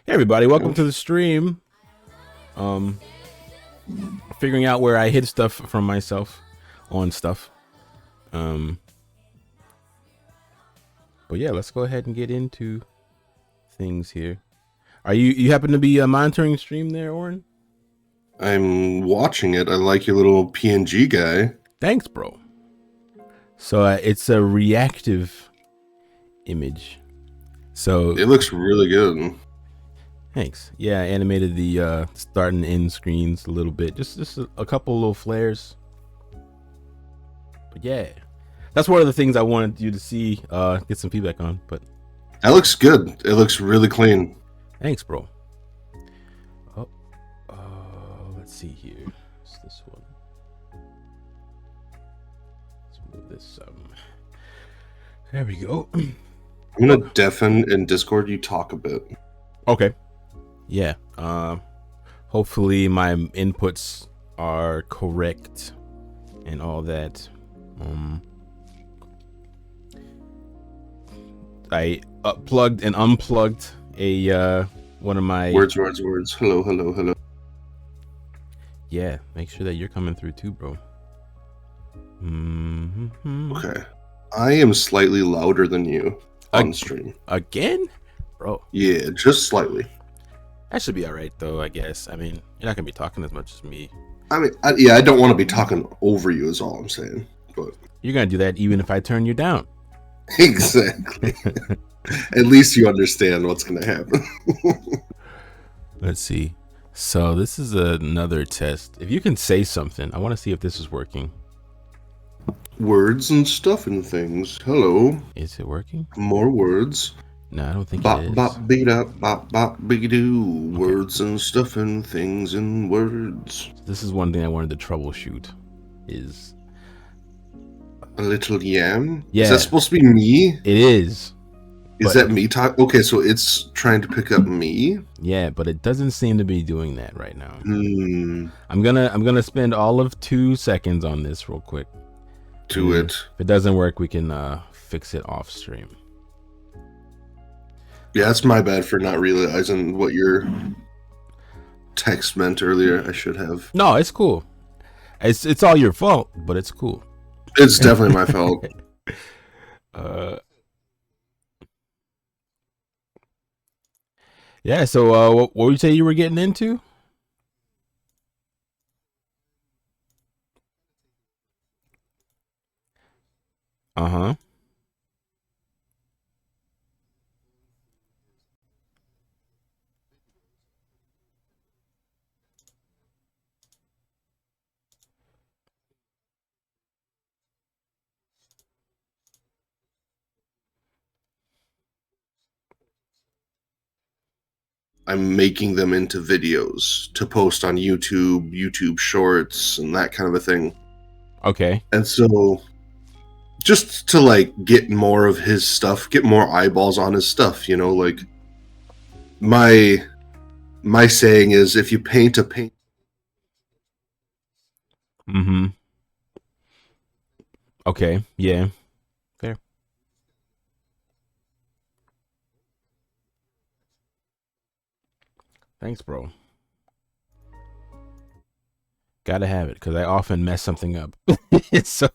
Hey everybody, welcome to the stream. Figuring out where I hid stuff from myself on stuff. But yeah, let's go ahead and get into things here. Are you happen to be monitoring the stream there, Oren? I'm watching it. I like your little PNG guy. Thanks, bro. So it's a reactive image. So it looks really good. Thanks. Yeah, I animated the start and end screens a little bit. Just a couple little flares. But yeah. That's one of the things I wanted you to see, get some feedback on. But that looks good. It looks really clean. Thanks, bro. Oh, let's see here. It's this one. Let's move this. There we go. I'm gonna deafen in Discord. You talk a bit. Okay. Yeah. Hopefully my inputs are correct and all that. I plugged and unplugged a one of my words. Hello. Yeah, make sure that you're coming through too, bro. Okay. I am slightly louder than you on stream. Again? Bro. Yeah, just slightly. That should be all right, though, I guess. I mean, you're not going to be talking as much as me. I mean, I don't want to be talking over you is all I'm saying. But you're going to do that even if I turn you down. Exactly. At least you understand what's going to happen. Let's see. So this is another test. If you can say something, I want to see if this is working. Words and stuff and things. Hello. Is it working? More words. No, I don't think bop, it is. Bop, beat up, bop, biggity-doo. Okay. Words and stuff and things and words. This is one thing I wanted to troubleshoot. Is a little yam? Yeah. Is that supposed to be me? It is. Is that me talk? Okay, so it's trying to pick up me? Yeah, but it doesn't seem to be doing that right now. I'm gonna spend all of 2 seconds on this real quick. Do it. If it doesn't work, we can fix it off stream. Yeah, that's my bad for not realizing what your text meant earlier. I should have. No, it's cool. It's all your fault, but it's cool. It's definitely my fault. Yeah, so what would you say you were getting into? Uh-huh. I'm making them into videos to post on YouTube Shorts, and that kind of a thing. Okay. And so, just to like get more of his stuff, get more eyeballs on his stuff, you know, like my saying is, if you paint a paint. Mm-hmm. Okay. Yeah. Fair. Thanks, bro. Gotta have it, because I often mess something up. So,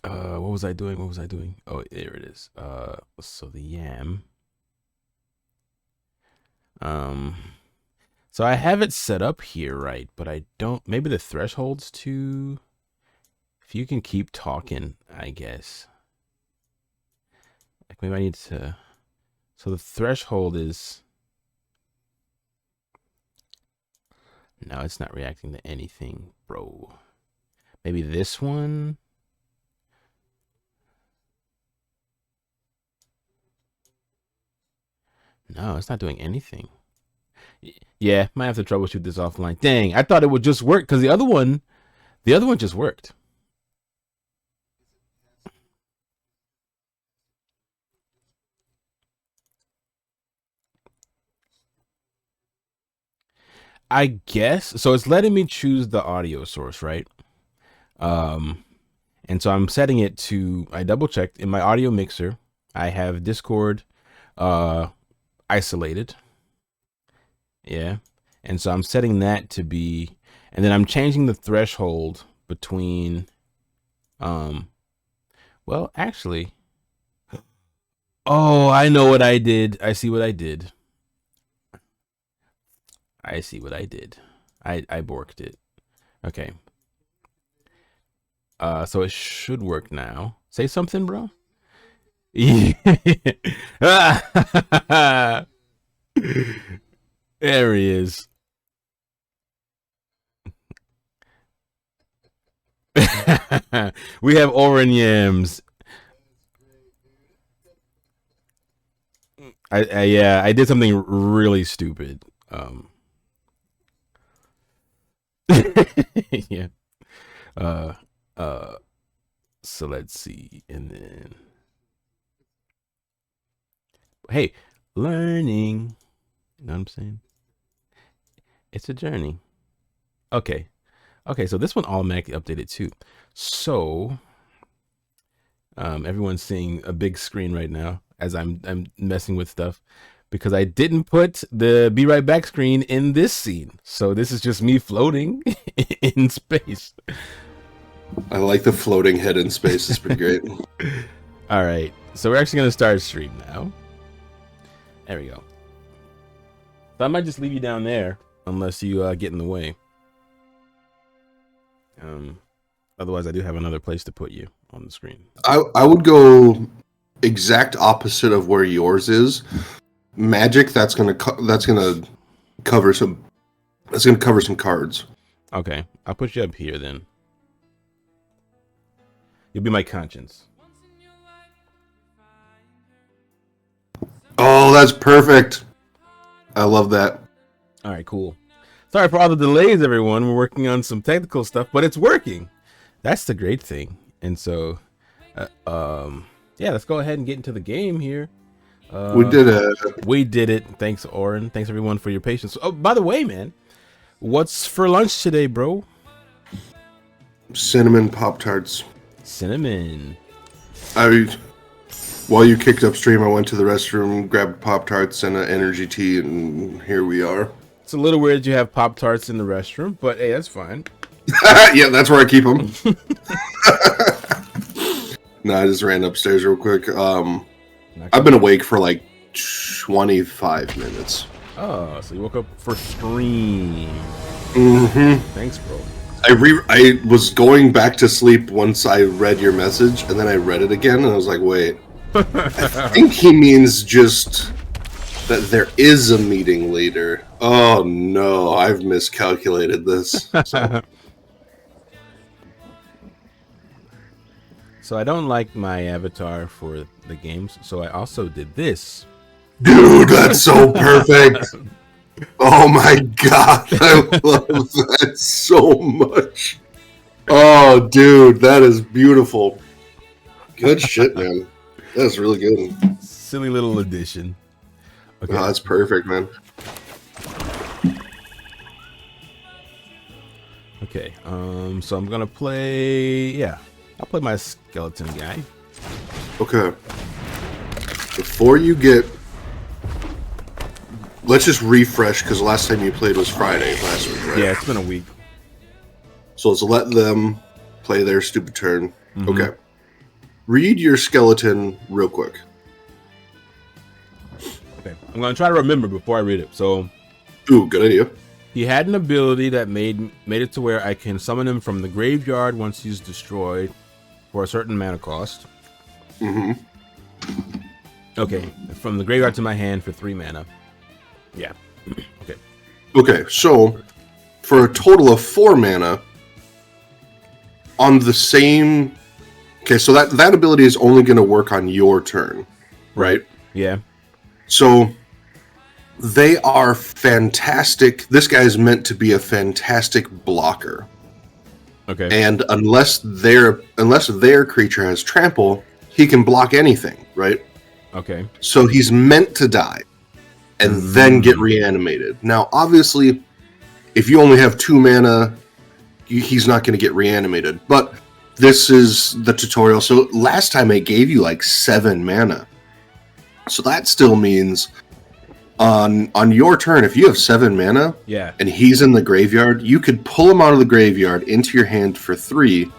what was I doing? Oh, there it is. So the yam. So I have it set up here, right? But I don't. Maybe the threshold's too. If you can keep talking, I guess. Like maybe I need to. So the threshold is. No, it's not reacting to anything, bro. Maybe this one. No, it's not doing anything. Yeah, might have to troubleshoot this offline. Dang, I thought it would just work because the other one just worked. I guess so. It's letting me choose the audio source, right? And so I'm setting it to. I double checked in my audio mixer. I have Discord isolated. Yeah. And so I'm setting that to be, and then I'm changing the threshold between, well, actually, oh, I know what I did. I see what I did. I see what I did. I borked it. Okay. So it should work now. Say something, bro. There he is. We have Oren Yams. Yeah, I did something really stupid. Yeah. Uh uh so let's see, and then hey, learning. You know what I'm saying? It's a journey. Okay. Okay, so this one automatically updated too. So everyone's seeing a big screen right now as I'm messing with stuff because I didn't put the be right back screen in this scene. So this is just me floating in space. I like the floating head in space. It's pretty great. All right, so we're actually gonna start stream now. There we go. So I might just leave you down there unless you get in the way. Otherwise, I do have another place to put you on the screen. I would go exact opposite of where yours is. Magic. That's gonna cover some. That's gonna cover some cards. Okay, I'll put you up here then. You'll be my conscience. Oh, that's perfect. I love that. All right, cool. Sorry for all the delays, everyone. We're working on some technical stuff, but it's working. That's the great thing. And so, yeah, let's go ahead and get into the game here. We did it. We did it. Thanks, Oren. Thanks, everyone, for your patience. Oh, by the way, man, what's for lunch today, bro? Cinnamon Pop-Tarts. Cinnamon. While you kicked up stream, I went to the restroom, grabbed Pop-Tarts and an energy tea, and here we are. It's a little weird you have Pop-Tarts in the restroom, but hey, that's fine. Yeah, that's where I keep them. No, I just ran upstairs real quick. I've been awake for like 25 minutes. Oh, so you woke up for stream. Mm-hmm. Thanks, bro. I was going back to sleep once I read your message, and then I read it again, and I was like, wait. I think he means just that there is a meeting later. Oh, no. I've miscalculated this. So I don't like my avatar for the games, so I also did this. Dude, that's so perfect. Oh my god, I love that so much. Oh, dude, that is beautiful. Good shit, man. That's really good. Silly little addition. Okay. Oh, that's perfect, man. Okay, so I'm gonna play, yeah, I'll play my skeleton guy. Okay. Before you get... Let's just refresh, because the last time you played was Friday last week, right? Yeah, it's been a week. So let's let them play their stupid turn. Mm-hmm. Okay. Read your skeleton real quick. Okay, I'm gonna try to remember before I read it. So, ooh, good idea. He had an ability that made it to where I can summon him from the graveyard once he's destroyed for a certain mana cost. Mm-hmm. Okay, from the graveyard to my hand for 3 mana. Yeah. Okay. Okay, so for a total of 4 mana on the same... Okay, so that ability is only going to work on your turn, right? Yeah. So they are fantastic. This guy is meant to be a fantastic blocker. Okay. And unless their creature has trample, he can block anything, right? Okay. So he's meant to die and then get reanimated. Now, obviously, if you only have 2 mana, he's not going to get reanimated. But this is the tutorial. So last time I gave you like 7 mana. So that still means on your turn, if you have 7 mana Yeah. and he's in the graveyard, you could pull him out of the graveyard into your hand for 3.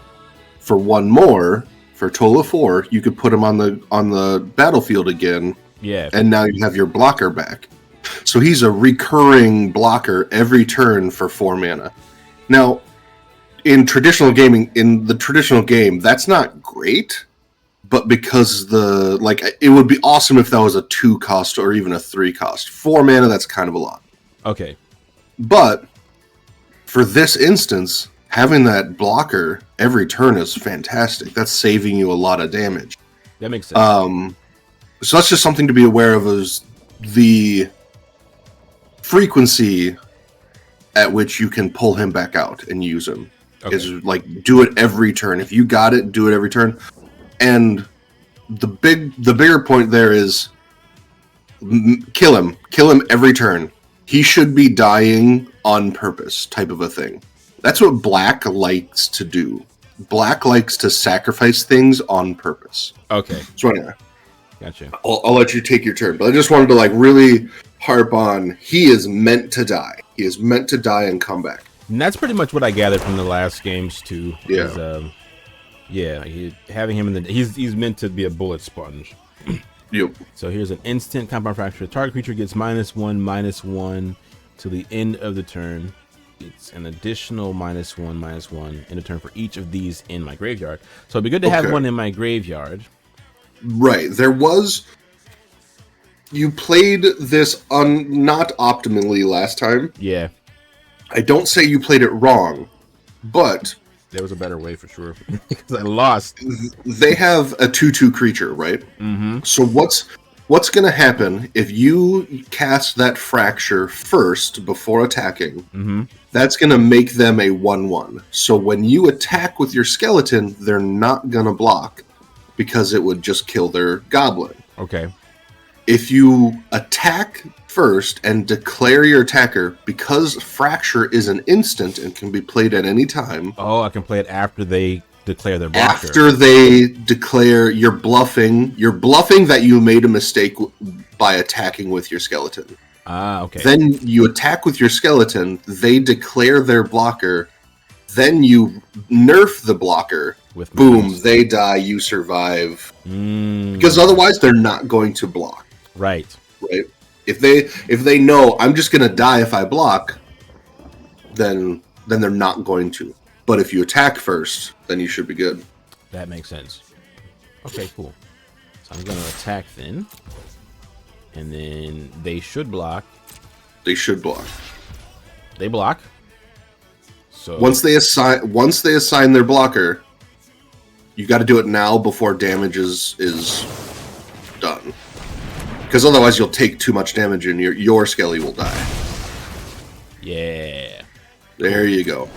For 1 more, for a total of 4, you could put him on the battlefield again. Yeah. And now you have your blocker back. So he's a recurring blocker every turn for 4 mana. Now, in the traditional game, that's not great, but because it would be awesome if that was a 2 cost or even a 3 cost. 4 mana, that's kind of a lot. Okay. But for this instance, having that blocker every turn is fantastic. That's saving you a lot of damage. That makes sense. So that's just something to be aware of, is the frequency at which you can pull him back out and use him. Okay. Is do it every turn. If you got it, do it every turn. And the bigger point there is kill him every turn. He should be dying on purpose, type of a thing. That's what Black likes to do. Black likes to sacrifice things on purpose. Okay. So anyway, Gotcha. I'll let you take your turn, but I just wanted to really harp on, he is meant to die. He is meant to die and come back. And that's pretty much what I gathered from the last games too. Yeah. Having him he's meant to be a bullet sponge. Yep. So here's an instant compound fracture. Target creature gets -1/-1 to the end of the turn. It's an additional -1/-1 in a turn for each of these in my graveyard. So it'd be good to have one in my graveyard. Right. You played this not optimally last time. Yeah. I don't say you played it wrong, but there was a better way for sure because I lost. They have a 2/2 creature, right? Mm-hmm. So what's going to happen if you cast that fracture first before attacking? Mm-hmm. That's going to make them a 1/1. So when you attack with your skeleton, they're not going to block because it would just kill their goblin. Okay. If you attack first and declare your attacker, because Fracture is an instant and can be played at any time. Oh, I can play it after they declare their blocker. After they declare, you're bluffing that you made a mistake by attacking with your skeleton. Ah, okay. Then you attack with your skeleton, they declare their blocker, then you nerf the blocker. Boom, they die, you survive. Because otherwise they're not going to block. Right. If they know I'm just gonna die if I block, then they're not going to. But if you attack first, then you should be good. That makes sense. Okay, cool. So I'm gonna attack then. And then they should block. They should block. They block. So once they assign their blocker, you got to do it now before damage is done. Because otherwise you'll take too much damage and your skelly will die. Yeah. There you go.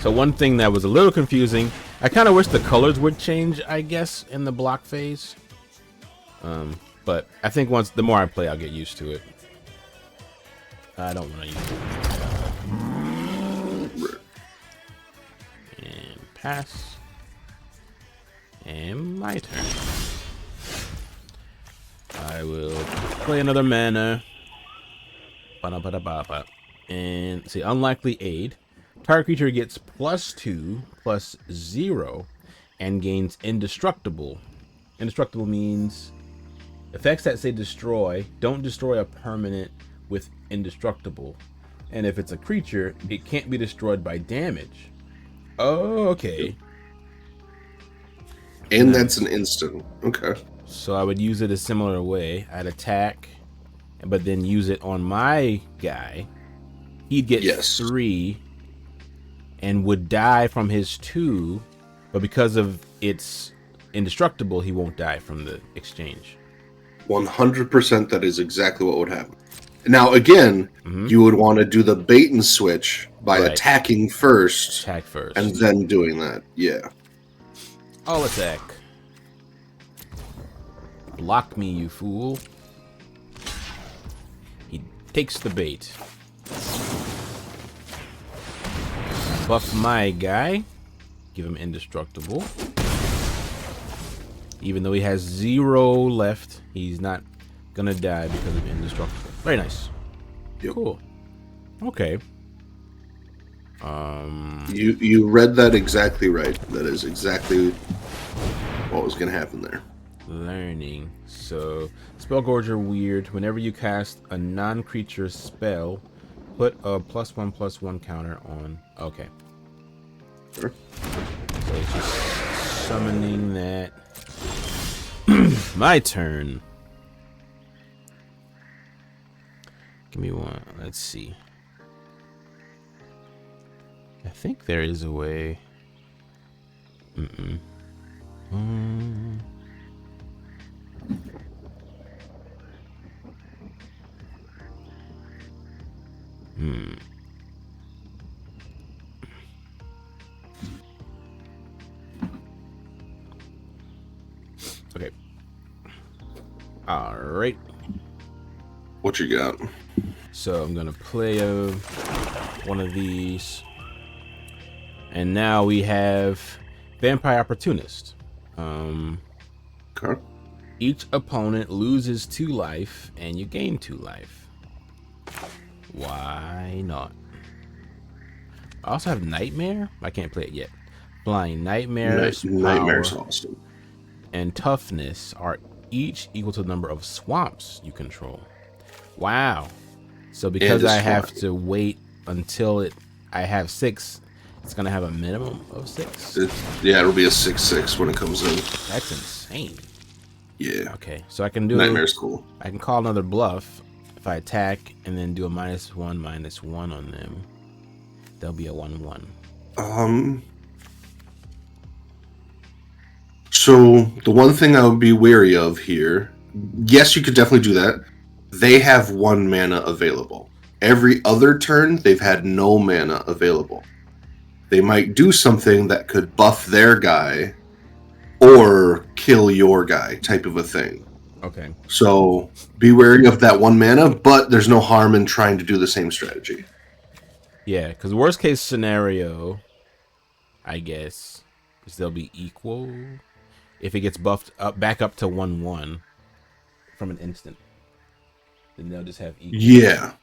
So one thing that was a little confusing, I kind of wish the colors would change, I guess, in the block phase. But I think the more I play, I'll get used to it. I don't want to use it. And pass. And my turn. I will play another mana. And see, unlikely aid. Target creature gets +2/+0 and gains indestructible. Indestructible means effects that say destroy don't destroy a permanent with indestructible. And if it's a creature, it can't be destroyed by damage. Oh, okay. And that's an instant. Okay. So I would use it a similar way. I'd attack, but then use it on my guy. He'd get 3 and would die from his 2, but because of its indestructible, he won't die from the exchange. 100% that is exactly what would happen. Now, again, you would want to do the bait and switch by attacking first. Attack first. And then doing that. Yeah. I'll attack. Block me, you fool. He takes the bait. Buff my guy. Give him indestructible. Even though he has 0 left, he's not gonna die because of indestructible. Very nice. Yep. Cool. Okay. You read that exactly right. That is exactly what was gonna happen there. Learning. So, Spellgorger weird. Whenever you cast a non-creature spell, put a +1/+1 counter on. Okay. Sure. So it's just summoning that. My turn. Give me one. Let's see. I think there is a way. Okay. All right. What you got? So I'm gonna play one of these, and now we have Vampire Opportunist. Okay. Each opponent loses 2 life, and you gain 2 life. Why not? I also have Nightmare. I can't play it yet. Blind Nightmare, Nightmare's awesome. and Toughness are each equal to the number of swamps you control. Wow. So because I have to wait until I have 6, it's gonna have a minimum of 6. It'll be a 6/6 when it comes in. That's insane. Yeah. Okay, so I can do Nightmare's cool. I can call another bluff if I attack and then do a -1/-1 on them. There'll be a 1/1. So the one thing I would be wary of here, yes, you could definitely do that. They have 1 mana available. Every other turn, they've had no mana available. They might do something that could buff their guy or kill your guy, type of a thing. Okay. So be wary of that 1 mana, but there's no harm in trying to do the same strategy. Yeah, because worst case scenario, I guess, is they'll be equal if it gets buffed back up to 1/1 from an instant. Then they'll just have equal. Yeah.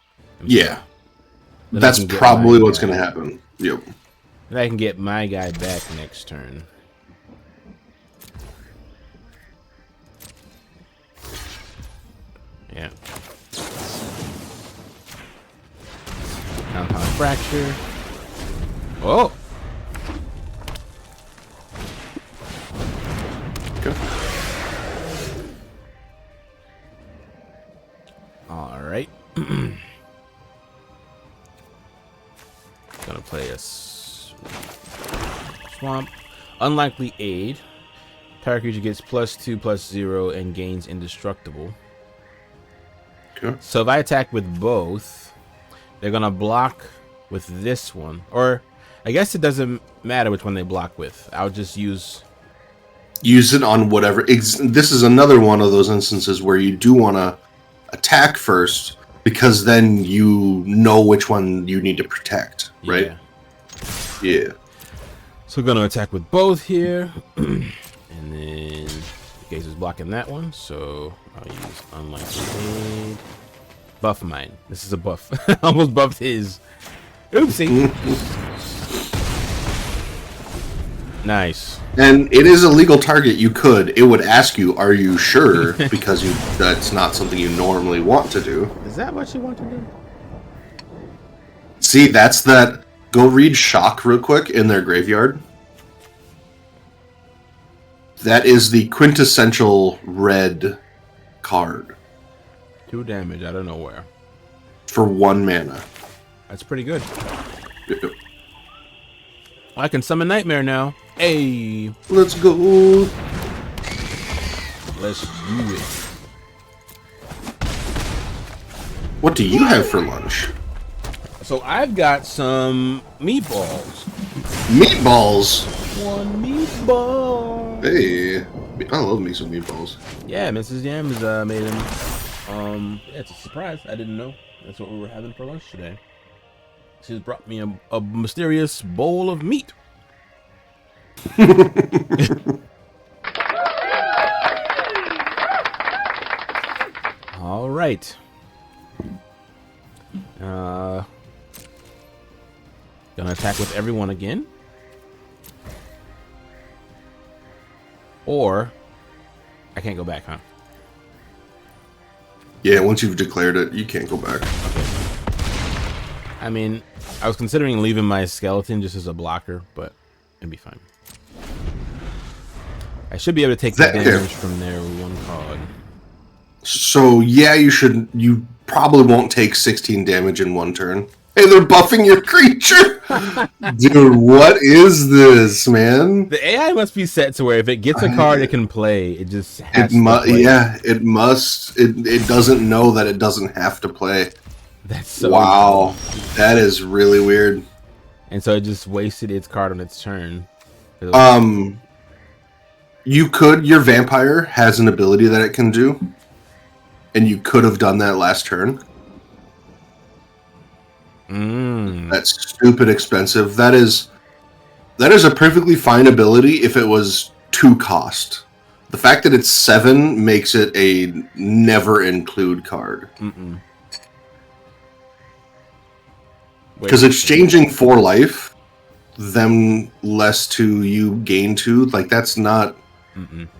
Yeah. Then That's probably what's going to happen. Yep. And I can get my guy back next turn. Yeah. Compound Fracture. Oh! Okay. Alright. Gonna play a Swamp. Unlikely Aid. Target creature gets +2/+0 and gains Indestructible. Okay. So if I attack with both, they're gonna block with this one. Or I guess it doesn't matter which one they block with. I'll just use it on whatever. This is another one of those instances where you do want to attack first, because then you know which one you need to protect, right? Yeah. So we're gonna attack with both here. And then Gaze is blocking that one, so I'll use Unlikely Aid. Buff mine. This is a buff. Almost buffed his. Oopsie. Nice. And it is a legal target. You could. It would ask you, "Are you sure?" Because that's not something you normally want to do. Is that what you want to do? See, that's that. Go read Shock real quick in their graveyard. That is the quintessential red card 2 damage out of nowhere. for 1 mana. That's pretty good. I can summon Nightmare now. Hey, Let's go. let's do it. What do you have for lunch? So I've got some meatballs. Meatballs. 1 meatball. Hey, I love me some meatballs. Yeah, Mrs. Yams made them. Yeah, it's a surprise. I didn't know that's what we were having for lunch today. She's brought me a mysterious bowl of meat. All right. Gonna attack with everyone again. Or I can't go back, huh? Yeah, once you've declared it, you can't go back. I mean, I was considering leaving my skeleton just as a blocker, but it'd be fine. I should be able to take the damage from there with one card. So yeah, you probably won't take 16 damage in one turn. Hey, they're buffing your creature! Dude, what is this, man? The AI must be set to where if it gets a card it can play, it just has to play. Yeah, it must. It doesn't know that it doesn't have to play. That's so wow. Cool. That is really weird. And so it just wasted its card on its turn. Your vampire has an ability that it can do. And you could have done that last turn. That's stupid expensive. That is a perfectly fine ability if it was 2 cost. The fact that it's 7 makes it a never include card. Because exchanging 4 life, them less 2, you gain 2. Like that's not.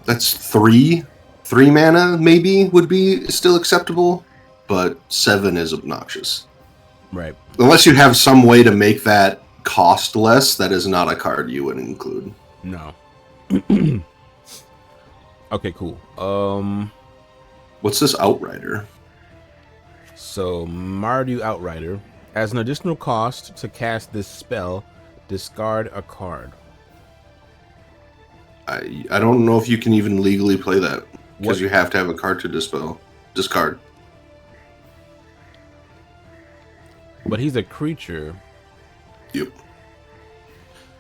That's 3 mana maybe would be still acceptable, but 7 is obnoxious. Right. Unless you have some way to make that cost less, that is not a card you would include. No. Okay, cool. What's this Outrider? So Mardu Outrider, as an additional cost to cast this spell, discard a card. I don't know if you can even legally play that because you have to have a card to discard. But he's a creature. Yep.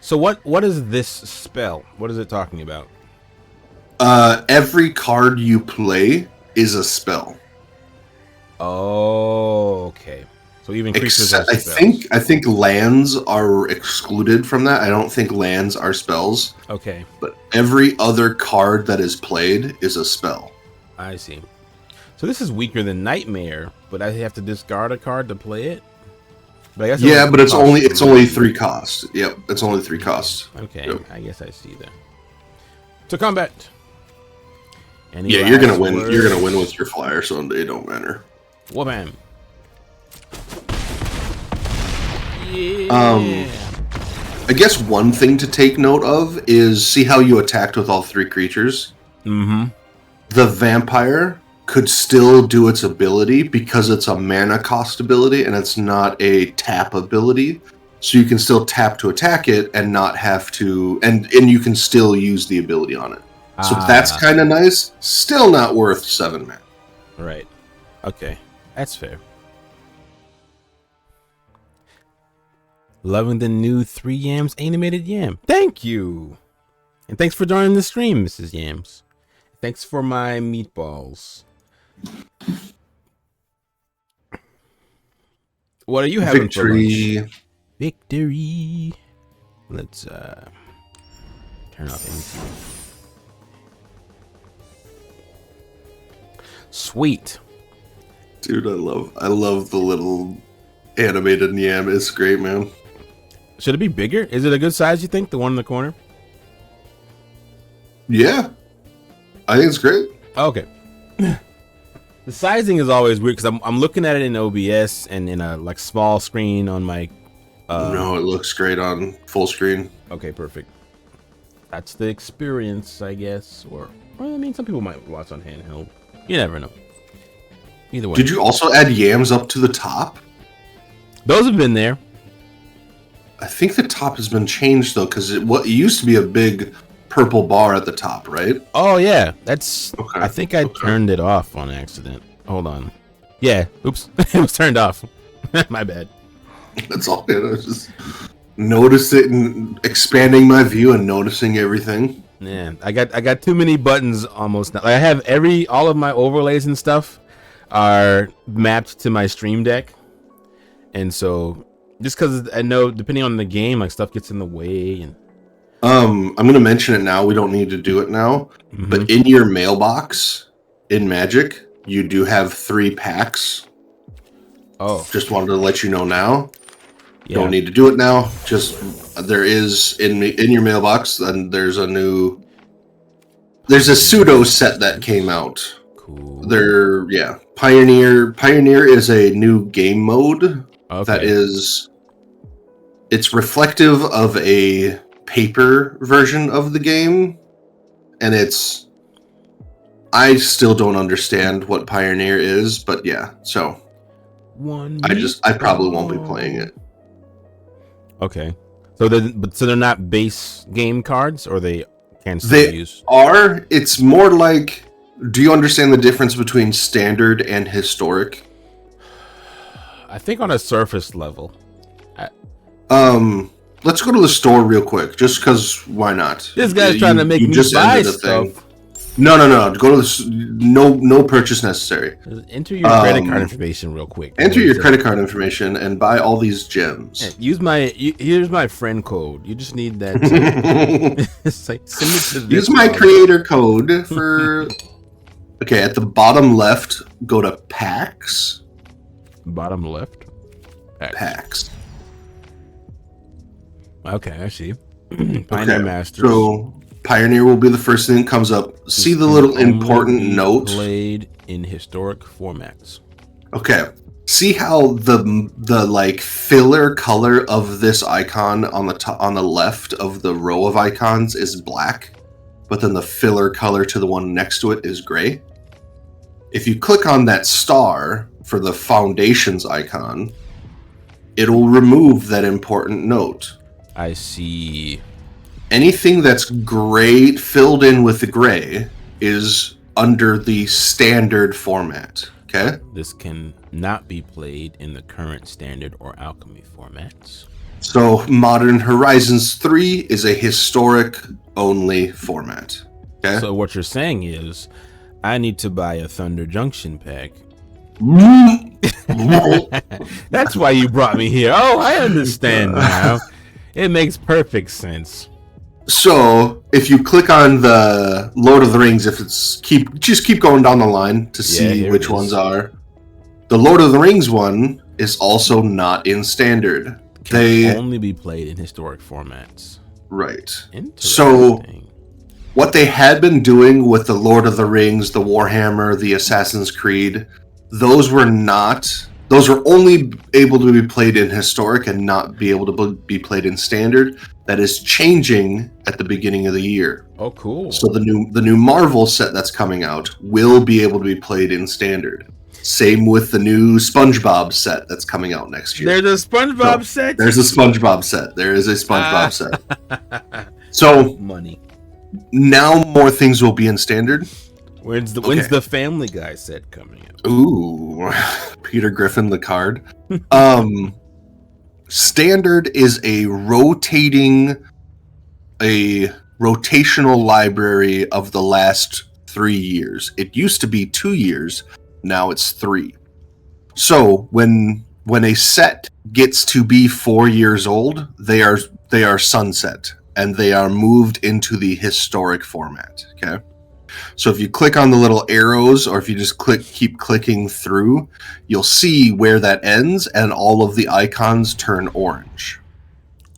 So what is this spell? What is it talking about? Every card you play is a spell. Oh, okay. So even creatures are spells. I think lands are excluded from that. I don't think lands are spells. Okay. But every other card that is played is a spell. I see. So this is weaker than Nightmare, but I have to discard a card to play it? But I guess but it's only 3 costs. Yep, it's only 3 costs. Okay, yep. I guess I see that. To combat. Yeah, you're gonna win. You're gonna win with your flyer, so it don't matter. Wha-bam. Yeah. I guess one thing to take note of is see how you attacked with all 3 creatures. Mm-hmm. The vampire could still do its ability because it's a mana cost ability and it's not a tap ability. So you can still tap to attack it and not have to, and you can still use the ability on it. So that's kind of nice. Still not worth 7 mana. Right. Okay. That's fair. Loving the new 3 Yams animated yam. Thank you. And thanks for joining the stream, Mrs. Yams. Thanks for my meatballs. What are you having for lunch? Victory. Let's turn off anything. Sweet. Dude, I love the little animated yam. It's great, man. Should it be bigger? Is it a good size, you think? The one in the corner? Yeah. I think it's great. Okay. The sizing is always weird because I'm looking at it in OBS and in a like small screen on my. No, it looks great on full screen. Okay, perfect. That's the experience, I guess. Or I mean, some people might watch on handheld. You never know. Either way. Did you also add yams up to the top? Those have been there. I think the top has been changed though, because it used to be a big purple bar at the top, right? Oh yeah, that's. Okay. I think I turned it off on accident. Hold on. Yeah. Oops. It was turned off. My bad. That's all. I was just notice it and expanding my view and noticing everything. Yeah, I got too many buttons almost now. Like I have all of my overlays and stuff are mapped to my Stream Deck, and so just because I know depending on the game, like stuff gets in the way. And I'm gonna mention it now. We don't need to do it now, but in your mailbox in Magic, you do have 3 packs. Oh, Just wanted to let you know now. yeah. Don't need to do it now. Just there is in your mailbox, and there's a pseudo set that came out. Cool. Pioneer is a new game mode that Okay. it's reflective of a paper version of the game, and I still don't understand what Pioneer is, but yeah, so I probably won't be playing it. Okay. So they're not base game cards, or they can still use. It's more like, do you understand the difference between standard and historic? I think on a surface level. Let's go to the store real quick, just because why not? This guy's trying to make me buy stuff. No. Go to no purchase necessary. Enter your credit card information real quick. Enter your credit card information and buy all these gems. Yeah, here's my friend code. You just need that. It's like, send it to this Use my creator code for. Okay, at the bottom left, go to packs. Bottom left. Packs. Okay, I see. Pioneer Masters. So Pioneer will be the first thing that comes up. See the little important note. Played in historic formats. Okay. See how the like filler color of this icon on the left of the row of icons is black, but then the filler color to the one next to it is gray. If you click on that star for the foundations icon, it'll remove that important note. I see. Anything that's gray filled in with the gray is under the standard format. Okay. This can not be played in the current standard or alchemy formats. So Modern Horizons 3 is a historic only format. Okay. So what you're saying is, I need to buy a Thunder Junction pack. That's why you brought me here. Oh, I understand now. It makes perfect sense. So if you click on the Lord of the Rings, just keep going down the line to see which ones are. The Lord of the Rings one is also not in standard. Can only be played in historic formats. Right. So what they had been doing with the Lord of the Rings, the Warhammer, the Assassin's Creed, those were only able to be played in historic and not be able to be played in standard. That is changing at the beginning of the year. Oh, cool. So the new Marvel set that's coming out will be able to be played in standard. Same with the new SpongeBob set that's coming out next year. There's a SpongeBob set? There's a SpongeBob set. There is a SpongeBob set. So money. Now more things will be in standard. When's the Family Guy set coming out? Ooh, Peter Griffin, the card. Standard is a rotational library of the last 3 years. It used to be 2 years, now it's 3. So when a set gets to be 4 years old, they are sunset and they are moved into the historic format. Okay. So if you click on the little arrows, or if you just keep clicking through, you'll see where that ends, and all of the icons turn orange.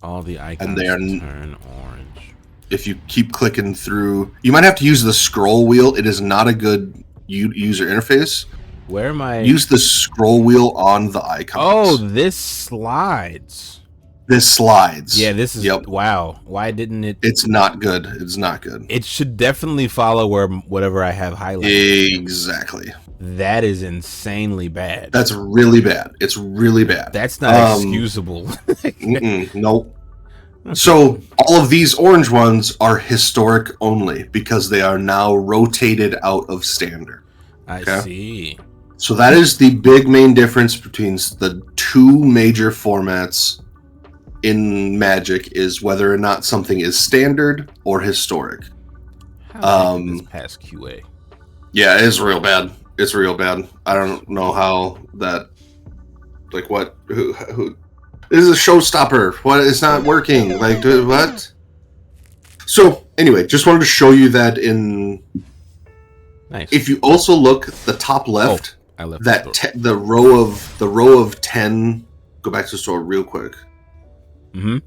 All the icons and turn orange. If you keep clicking through, you might have to use the scroll wheel. It is not a good user interface. Where am I? Use the scroll wheel on the icons. Oh, this slides. This slides. Yeah, this is wow. Why didn't it? It's not good. It's not good. It should definitely follow whatever I have highlighted. Exactly. That is insanely bad. That's really bad. It's really bad. That's not excusable. Nope. Okay. So all of these orange ones are historic only because they are now rotated out of standard. I see. So that is the big main difference between the two major formats in Magic, is whether or not something is standard or historic. How this past QA? Yeah, it is real bad. It's real bad. I don't know how that. Like what? Who? This is a showstopper. What? It's not working. Like what? So anyway, just wanted to show you that in Nice. If you also look at the top left, I left the row of 10. Go back to the store real quick. Mm-hmm.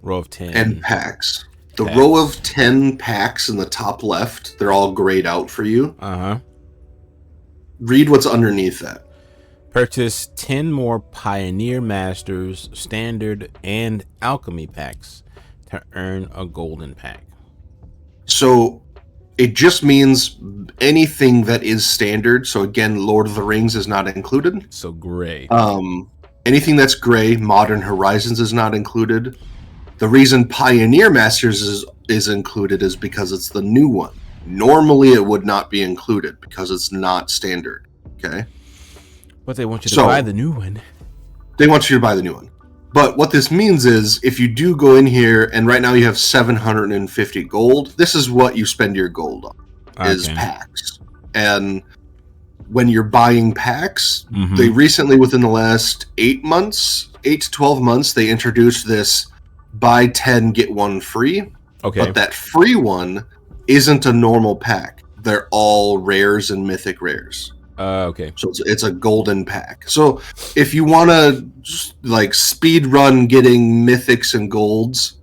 Row of 10. And packs. The row of 10 packs in the top left, they're all grayed out for you. Uh-huh. Read what's underneath that. Purchase 10 more Pioneer Masters, Standard, and Alchemy packs to earn a golden pack. So it just means anything that is standard. So again, Lord of the Rings is not included. So gray. Anything that's gray, Modern Horizons is not included. The reason Pioneer Masters is included is because it's the new one. Normally it would not be included because it's not standard. Okay. But they want you to buy the new one. They want you to buy the new one. But what this means is if you do go in here and right now you have 750 gold, this is what you spend your gold on, is packs. And when you're buying packs, they recently, within the last 8 to 12 months, they introduced this buy 10, get one free. Okay. But that free one isn't a normal pack. They're all rares and mythic rares. Okay. So it's a golden pack. So if you want to like speed run getting mythics and golds,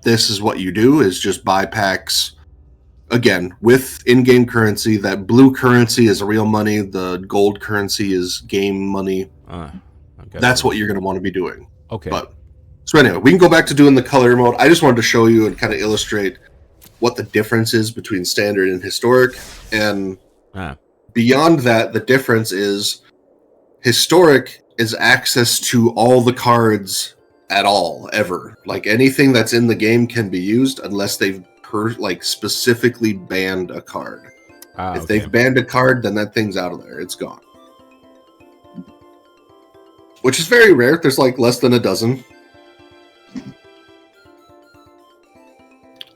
this is what you do: is just buy packs. Again, with in-game currency. That blue currency is real money. The gold currency is game money. That's what you're going to want to be doing. Okay. But so anyway, we can go back to doing the color mode. I just wanted to show you and kind of illustrate what the difference is between standard and historic. And beyond that, the difference is historic is access to all the cards at all, ever. Like anything that's in the game can be used unless they've specifically banned a card. If they've banned a card, then that thing's out of there. It's gone. Which is very rare. There's like less than a dozen.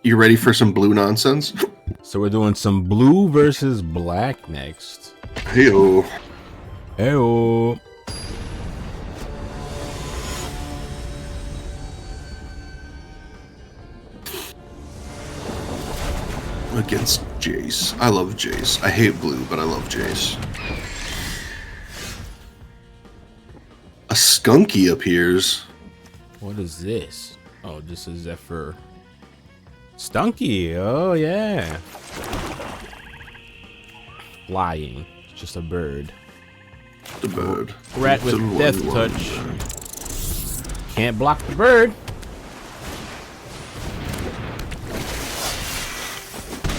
You ready for some blue nonsense? So we're doing some blue versus black next. Heyo. Heyo. Against Jace. I love Jace. I hate blue, but I love Jace. A Skunky appears. What is this? Oh, this is Zephyr. Stunky. Oh, yeah. Flying. Just a bird. The bird. Rat with death touch. Can't block the bird.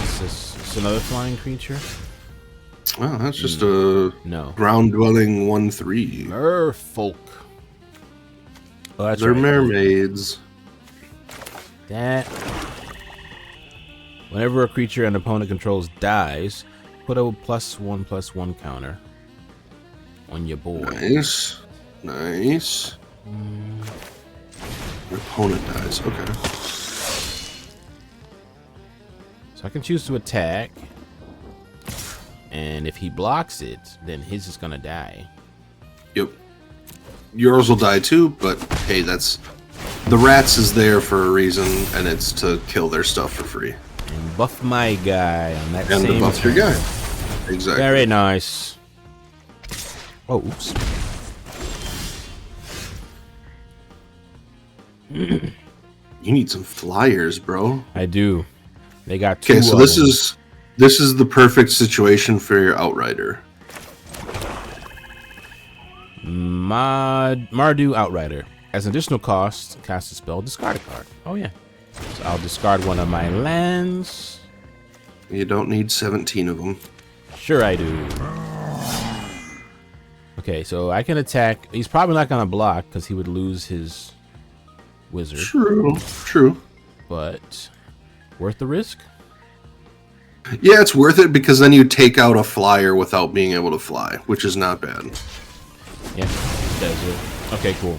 Is this another flying creature? Well, that's just a ground-dwelling 1/3. Merfolk. Oh, that's They're right. mermaids. That. Whenever a creature an opponent controls dies, put a +1/+1 counter on your board. Nice. Nice. Your opponent dies. Okay. So I can choose to attack. And if he blocks it, then his is going to die. Yep. Yours will die too, but hey, that's... The rats is there for a reason, and it's to kill their stuff for free. And buff my guy on that and same to buff your guy. Exactly. Very nice. Oh, oops. You need some flyers, bro. I do. They got two. Okay, so this is the perfect situation for your Outrider. Mardu Outrider. As an additional cost, cast a spell, discard a card. Oh yeah. So I'll discard one of my lands. You don't need 17 of them. Sure I do. Okay, so I can attack. He's probably not gonna block because he would lose his wizard. True. But worth the risk? Yeah, it's worth it because then you take out a flyer without being able to fly, which is not bad. Yeah, does it. Okay, cool.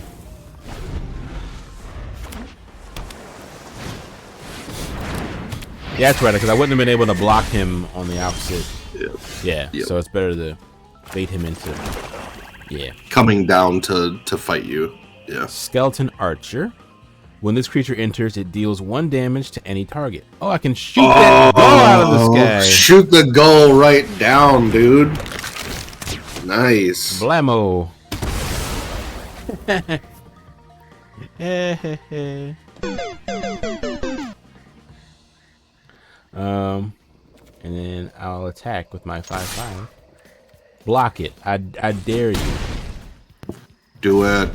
Yeah, that's right, because I wouldn't have been able to block him on the opposite. Yeah, so it's better to bait him into... Yeah. Coming down to fight you. Yeah. Skeleton Archer. When this creature enters, it deals 1 damage to any target. Oh, I can shoot that ball out of the sky. Shoot the goal right down, dude. Nice. Blammo. And then I'll attack with my 5/5. Block it. I dare you. Do it.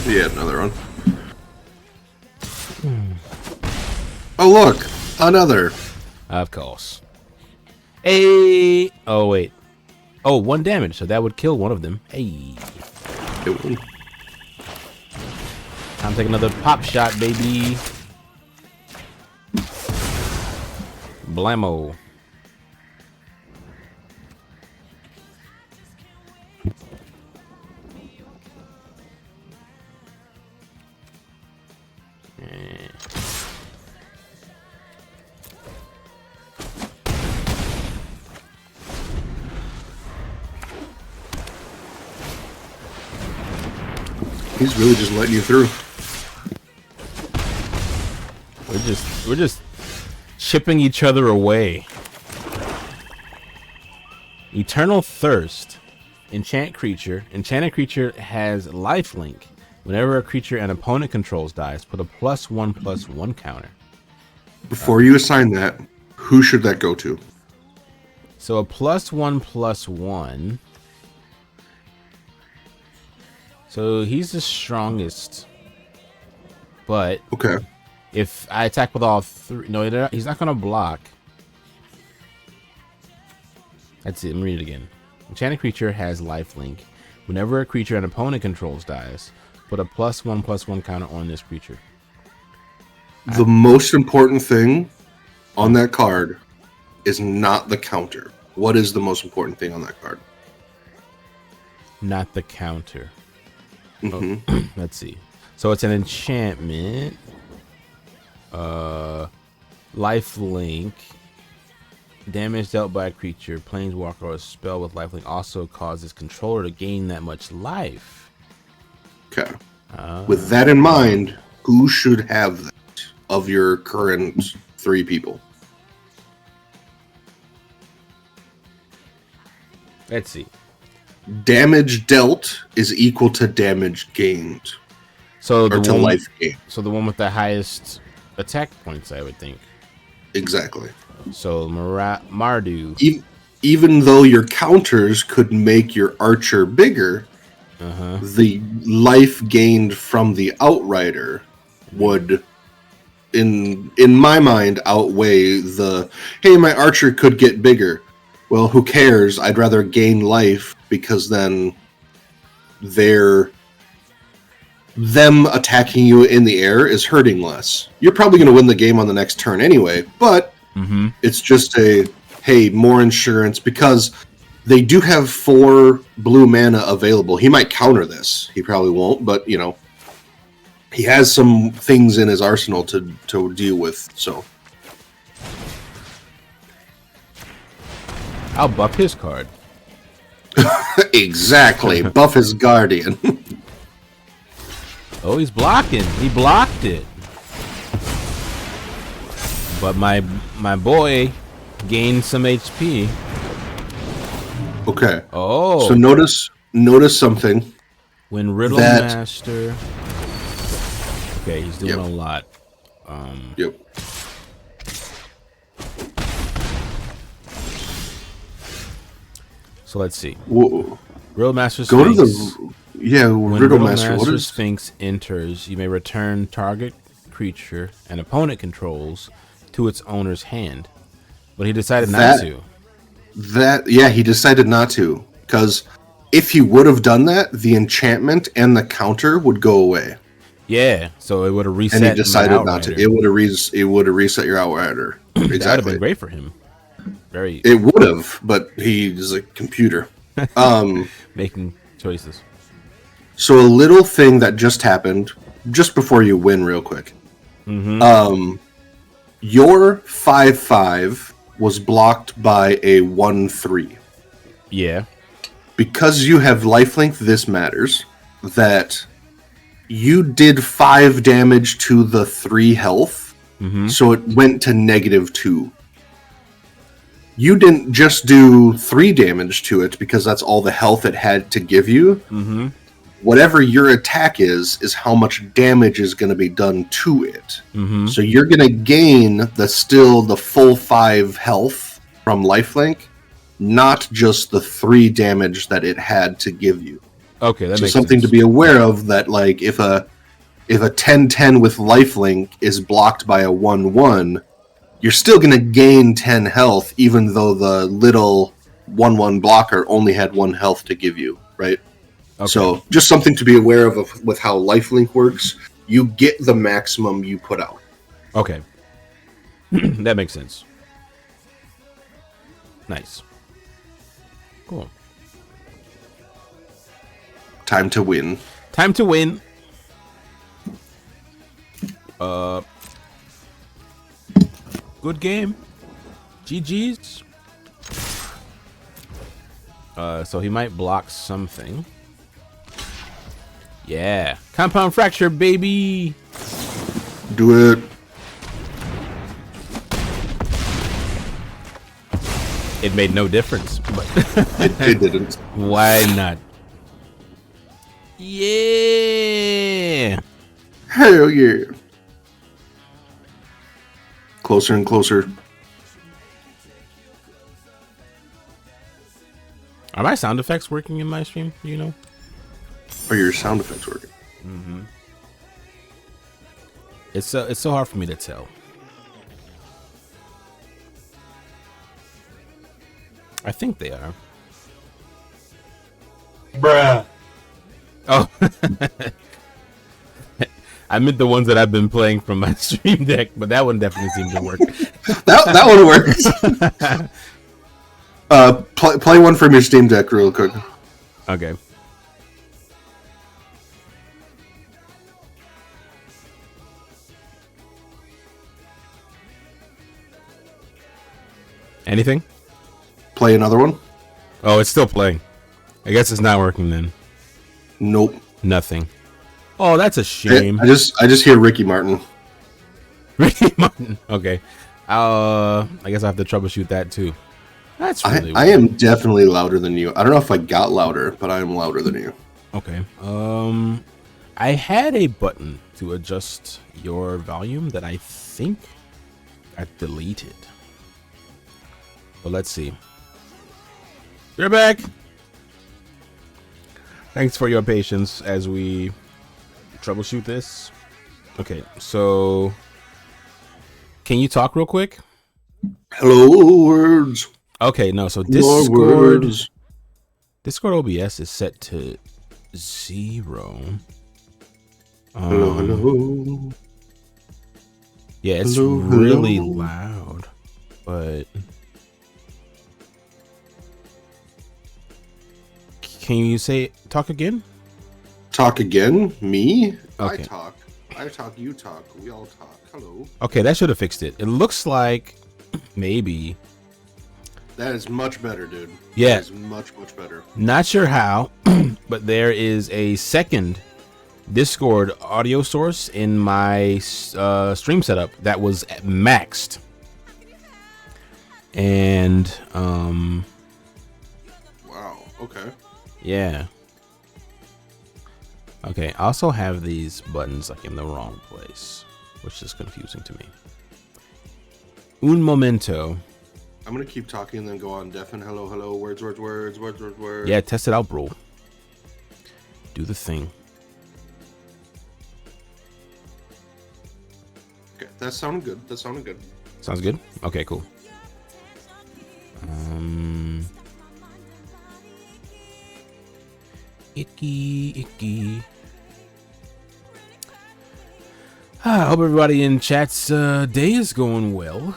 Yeah, another one. Oh, look. Another. Of course. Hey. Oh, wait. Oh, 1 damage. So that would kill one of them. Hey. Time to take another pop shot, baby. Blammo. He's really just letting you through. We're just chipping each other away. Eternal Thirst. Enchanted creature has lifelink. Whenever a creature an opponent controls dies, put a +1/+1 counter. Before you assign that, who should that go to? So a +1/+1. So he's the strongest. But okay, if I attack with all 3, no, he's not gonna block. That's it. Let me read it again. Enchanted creature has lifelink. Whenever a creature an opponent controls dies, put a +1/+1 counter on this creature. The most important thing on that card is not the counter. What is the most important thing on that card? Not the counter. Mm-hmm. Oh, let's see. So it's an enchantment. Lifelink. Damage dealt by a creature, planeswalker, or a spell with lifelink also causes controller to gain that much life. Okay. With that in mind, who should have that of your current 3 people? Let's see. Damage dealt is equal to damage gained. So or to life gained. So the one with the highest attack points, I would think. Exactly. So Mardu. Even though your counters could make your archer bigger, the life gained from the outrider would, in my mind, outweigh the, hey, my archer could get bigger. Well, who cares? I'd rather gain life because then them attacking you in the air is hurting less. You're probably going to win the game on the next turn anyway, but it's just hey, more insurance, because they do have 4 blue mana available. He might counter this. He probably won't, but, he has some things in his arsenal to deal with, so. I'll buff his card. Exactly. Buff his guardian. Oh, he's blocking. He blocked it. But my boy gained some HP. Okay. Oh. So notice something. When Riddle Master. Okay, he's doing a lot. Yep. So let's see. Whoa. Riddle Master Sphinx. Go to the when Riddle Master Sphinx enters, you may return target creature an opponent controls to its owner's hand. But he decided not to. He decided not to, because if he would have done that, the enchantment and the counter would go away. Yeah, so it would have reset. And he decided not to. It would have reset your outrider. Exactly. That would have been great for him. It would have, but he's a computer. Making choices. So a little thing that just happened, just before you win real quick. Your 5/5 was blocked by a 1/3. Yeah. Because you have lifelink, this matters. That you did 5 damage to the 3 health, so it went to -2. You didn't just do 3 damage to it because that's all the health it had to give you. Whatever your attack is how much damage is going to be done to it. So you're going to gain the full 5 health from lifelink, not just the 3 damage that it had to give you. Okay, that makes something sense. to be aware of, that like if a 10/10 with lifelink is blocked by a 1/1, you're still going to gain 10 health, even though the little 1/1 blocker only had 1 health to give you, right? Okay. So just something to be aware of with how lifelink works. You get the maximum you put out. Okay. That makes sense. Nice. Cool. Time to win. Time to win. Good game. GG's. So he might block something. Yeah. Compound fracture, baby. Do it. It made no difference, but It didn't. why not? Yeah. Hell yeah. Closer and closer. Are my sound effects working in my stream? Do you know? Are your sound effects working? It's so hard for me to tell. I think they are. Bruh. Oh. I meant the ones that I've been playing from my stream deck, but that one definitely seemed to work. That one works. Play one from your Steam Deck real quick. Okay. Anything? Play another one. Oh, it's still playing. I guess it's not working then. Nope. Nothing. Oh, that's a shame. I just hear Ricky Martin. Ricky Martin. Okay. I guess I have to troubleshoot that too. That's really I am definitely louder than you. I don't know if I got louder, but I am louder than you. okay. I had a button to adjust your volume that I think I deleted. But let's see. You're back. Thanks for your patience as we troubleshoot this. Okay, so can you talk real quick? Hello, words. Okay, no, so More words. Discord OBS is set to 0. Hello. Yeah, it's Hello, really hello. loud, but can you talk again? Talk again? Me? Okay. I talk, you talk. We all talk. Hello. Okay, that should have fixed it. It looks like maybe. That is much better, dude. Yeah. That is much, much better. Not sure how, but there is a second Discord audio source in my stream setup that was maxed. And, Wow. Okay. yeah. Okay, I also have these buttons like in the wrong place, which is confusing to me. Un momento. I'm gonna keep talking and then go on deafen. Hello, hello. Words. Yeah, test it out, bro. Do the thing. Okay, that sounded good. Sounds good? Okay, cool. Icky. I hope everybody in chat's day is going well.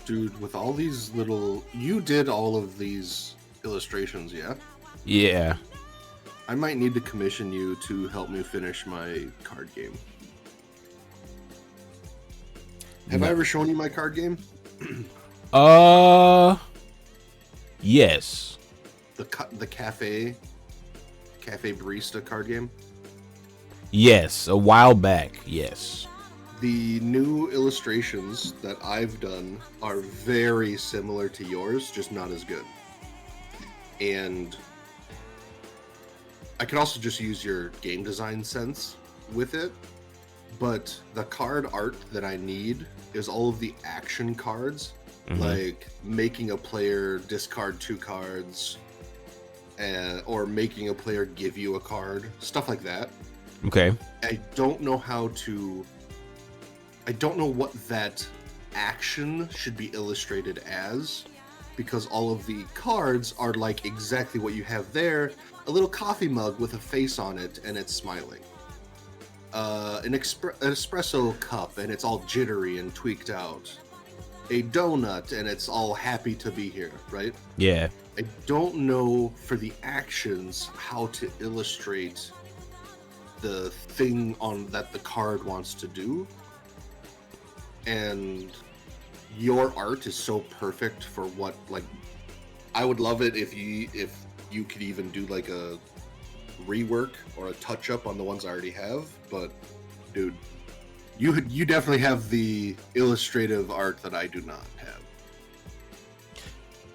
Dude, with all these little... You did all of these illustrations, yeah? Yeah. I might need to commission you to help me finish my card game. Have I ever shown you my card game? Yes. The cafe barista card game. Yes, a while back. Yes. The new illustrations that I've done are very similar to yours, just not as good. And I could also just use your game design sense with it, but the card art that I need is all of the action cards, like making a player discard 2 cards, or making a player give you a card, stuff like that. Okay. I don't know what that action should be illustrated as, because all of the cards are like exactly what you have there. A little coffee mug with a face on it and it's smiling. An espresso cup and it's all jittery and tweaked out. A donut and it's all happy to be here, right? Yeah. I don't know for the actions how to illustrate the thing on that the card wants to do. And your art is so perfect for what, like, I would love it if you could even do like a rework or a touch up on the ones I already have. But dude, you definitely have the illustrative art that I do not have.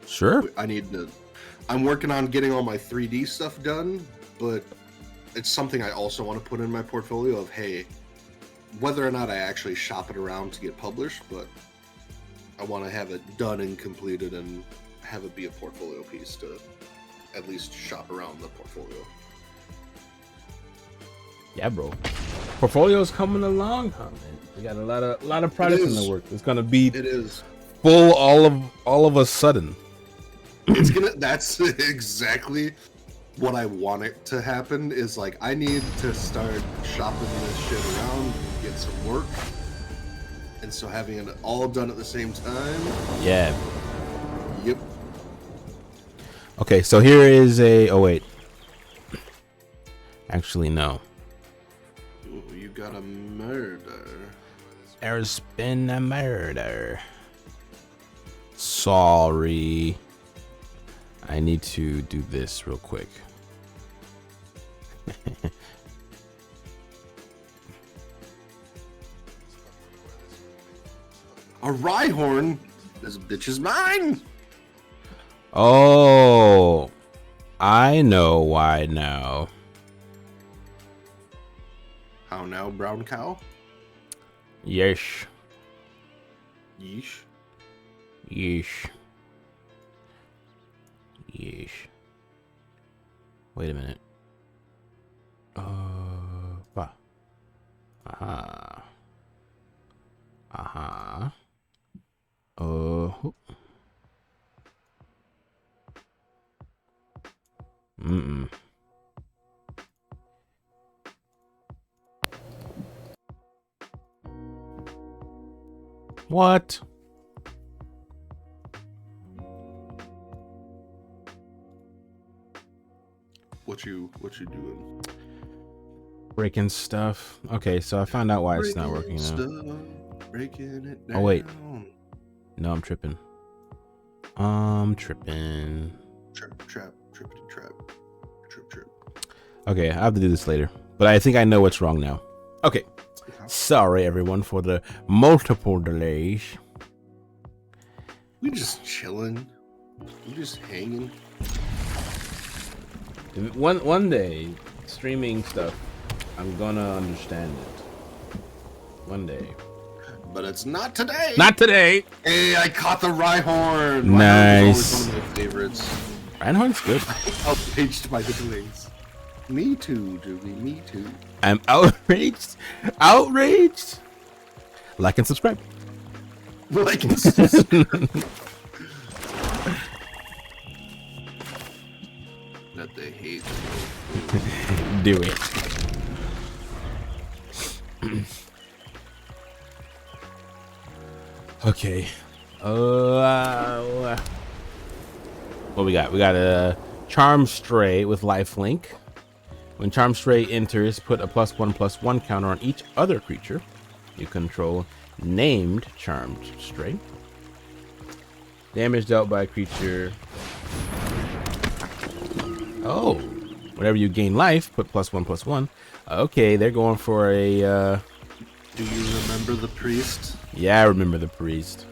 Sure. I'm working on getting all my 3D stuff done, but it's something I also want to put in my portfolio of, hey, whether or not I actually shop it around to get published, but I want to have it done and completed and have it be a portfolio piece to at least shop around the portfolio. Yeah, bro. Portfolio's coming along, huh, man? We got a lot of projects in the work. It's gonna be full all of a sudden. That's exactly what I want it to happen. Is like, I need to start shopping this shit around and get some work, and so having it all done at the same time. Yeah. Yep. Okay, so here is oh wait, actually no. Ooh, you got a murder. There's been a murder. Sorry. I need to do this real quick. A Rhyhorn? This bitch is mine! Oh, I know why now. How now, brown cow? Yes. Yeesh. Yeesh. Yeesh. Wait a minute. Bah. Aha. Aha. What? What you doing? Breaking stuff. Okay, so I found out why it's not working now. Breaking it down. Oh wait. No, I'm tripping. Tripping. Trap. Okay, I have to do this later. But I think I know what's wrong now. Okay. Sorry everyone for the multiple delays. We just chilling. We just hanging. One day, streaming stuff, I'm gonna understand it. One day. But it's not today. Not today. Hey, I caught the Rhyhorn. Nice. Rhyhorn's always one of my favorites. Rhyhorn's good. Outraged by the delays. Me too, Julie. Me too. I'm outraged. Outraged. Like and subscribe. Like and subscribe. That they hate. Do it. Okay. What we got? We got a Charm Stray with lifelink. When Charm Stray enters, put a +1/+1 counter on each other creature you control named Charmed Stray. Damage dealt by a creature. Oh, whenever you gain life, put +1/+1. Okay, they're going for a. Do you remember the priest? Yeah, I remember the priest.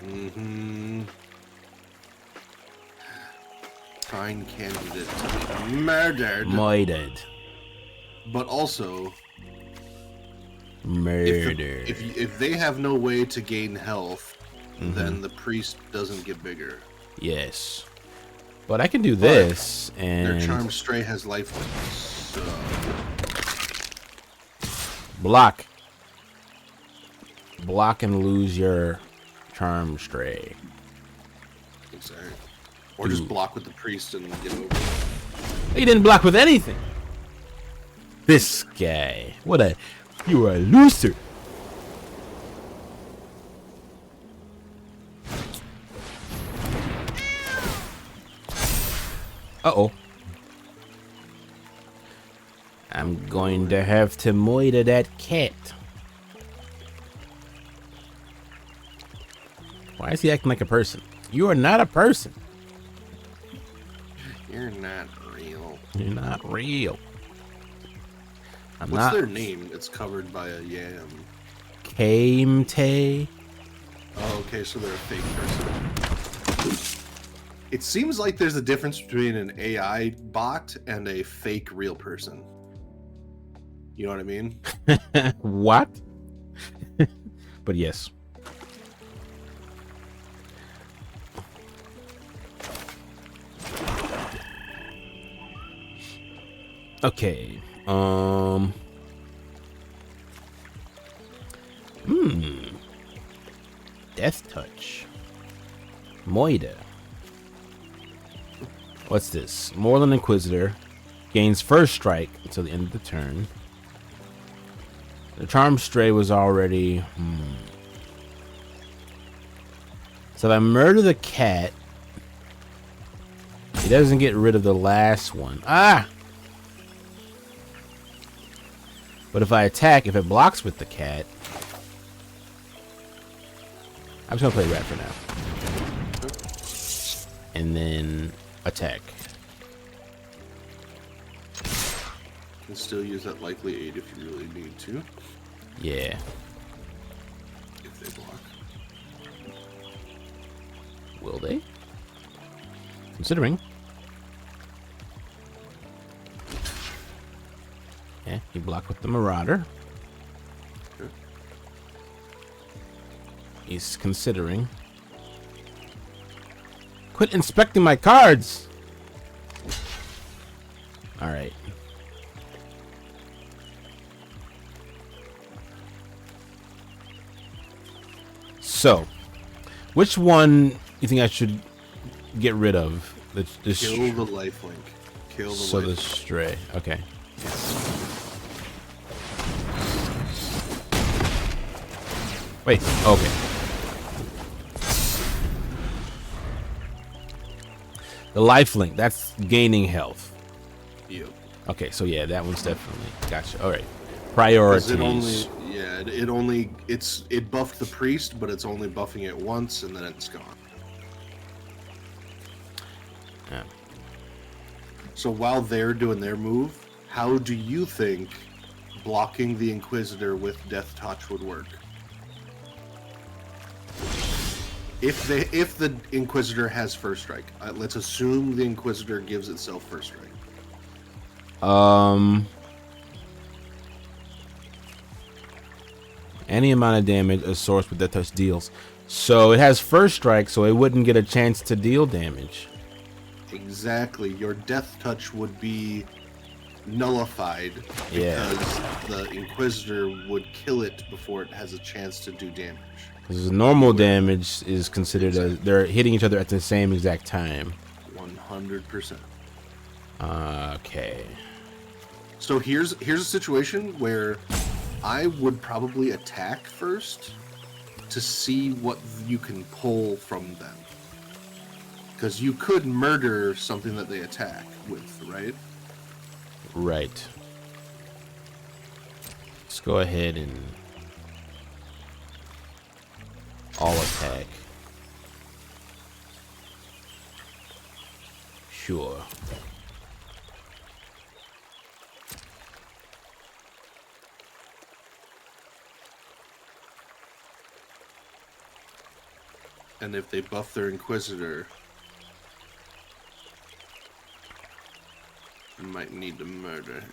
Mm-hmm. Prime candidate to be murdered. Murdered. But also, Murder. if they have no way to gain health, Mm-hmm. then the priest doesn't get bigger. Yes. But I can do this, and Their charm stray has lifelink, so block. Block and lose your charm stray. exactly. Or just block with the priest and get over it. He didn't block with anything. This guy. What a... You are a loser. Uh-oh. I'm going to have to murder that cat. Why is he acting like a person? You are not a person. You're not real. You're not real. I'm What's not. their name? It's covered by a yam. Kamte. Oh, okay, so they're a fake person. It seems like there's a difference between an AI bot and a fake real person. You know what I mean? What? But yes. Okay. Death touch. Moida. What's this? Moreland Inquisitor gains first strike until the end of the turn. The charm stray was already. So if I murder the cat, he doesn't get rid of the last one. Ah! But if I attack, if it blocks with the cat, I'm just gonna play rat for now. And then attack. You can still use that likely 8 if you really need to. Yeah. If they block. Will they? Considering. Yeah, you block with the Marauder. Okay. He's considering. Quit inspecting my cards! Alright. So, which one you think I should get rid of? Kill the lifelink. Kill the So the lifelink. stray. Okay. Wait. Okay. The lifelink. That's gaining health. Yep. Okay. So yeah, that one's definitely gotcha. All right. 'Cause Priorities. it buffed the priest, but it's only buffing it once and then it's gone. Yeah. So while they're doing their move, how do you think blocking the Inquisitor with Death Touch would work? If the Inquisitor has first strike, let's assume the Inquisitor gives itself first strike. Any amount of damage a source with Death Touch deals. So it has first strike, so it wouldn't get a chance to deal damage. Exactly. Your Death Touch would be nullified because the Inquisitor would kill it before it has a chance to do damage. Because normal damage is considered as they're hitting each other at the same exact time. 100%. Okay. So here's a situation where I would probably attack first to see what you can pull from them. Because you could murder something that they attack with, right? Right. Let's go ahead and all attack. sure. And if they buff their Inquisitor, you might need to murder him.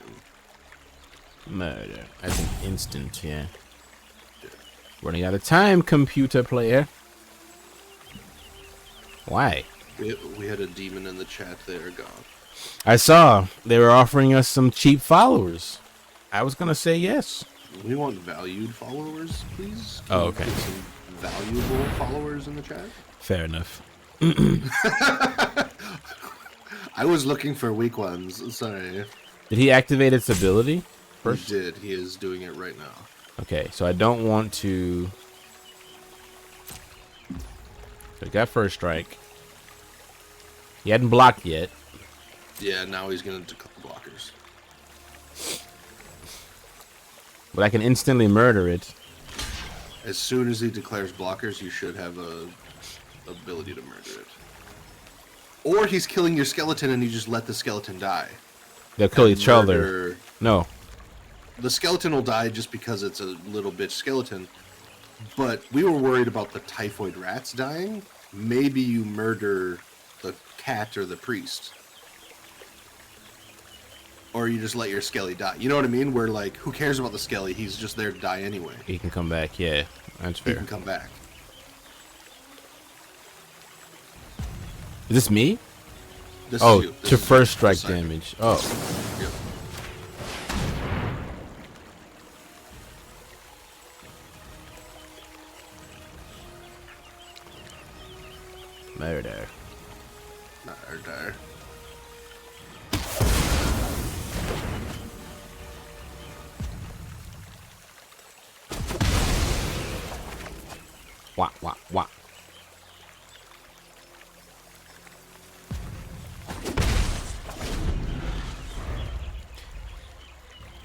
Murder. As an instant, yeah. Running out of time, computer player. Why? We had a demon in the chat there, gone. I saw they were offering us some cheap followers. I was gonna say yes. We want valued followers, please. Oh, okay. Get some valuable followers in the chat. Fair enough. I was looking for weak ones. Sorry. Did he activate its ability first? He did. He is doing it right now. Okay, so I don't want to. So he got first strike. He hadn't blocked yet. Yeah, now he's gonna declare blockers. But I can instantly murder it. As soon as he declares blockers, you should have a ability to murder it. Or he's killing your skeleton and you just let the skeleton die. They'll kill each other. No. The skeleton will die just because it's a little bitch skeleton. But we were worried about the typhoid rats dying. Maybe you murder the cat or the priest. Or you just let your skelly die. You know what I mean? Where, like, who cares about the skelly? He's just there to die anyway. He can come back, yeah. That's He fair. can come back. Is this me? This Oh, is you. This to is first strike second. damage. Oh. Yep. Murder. Murder. Wah, wah, wah.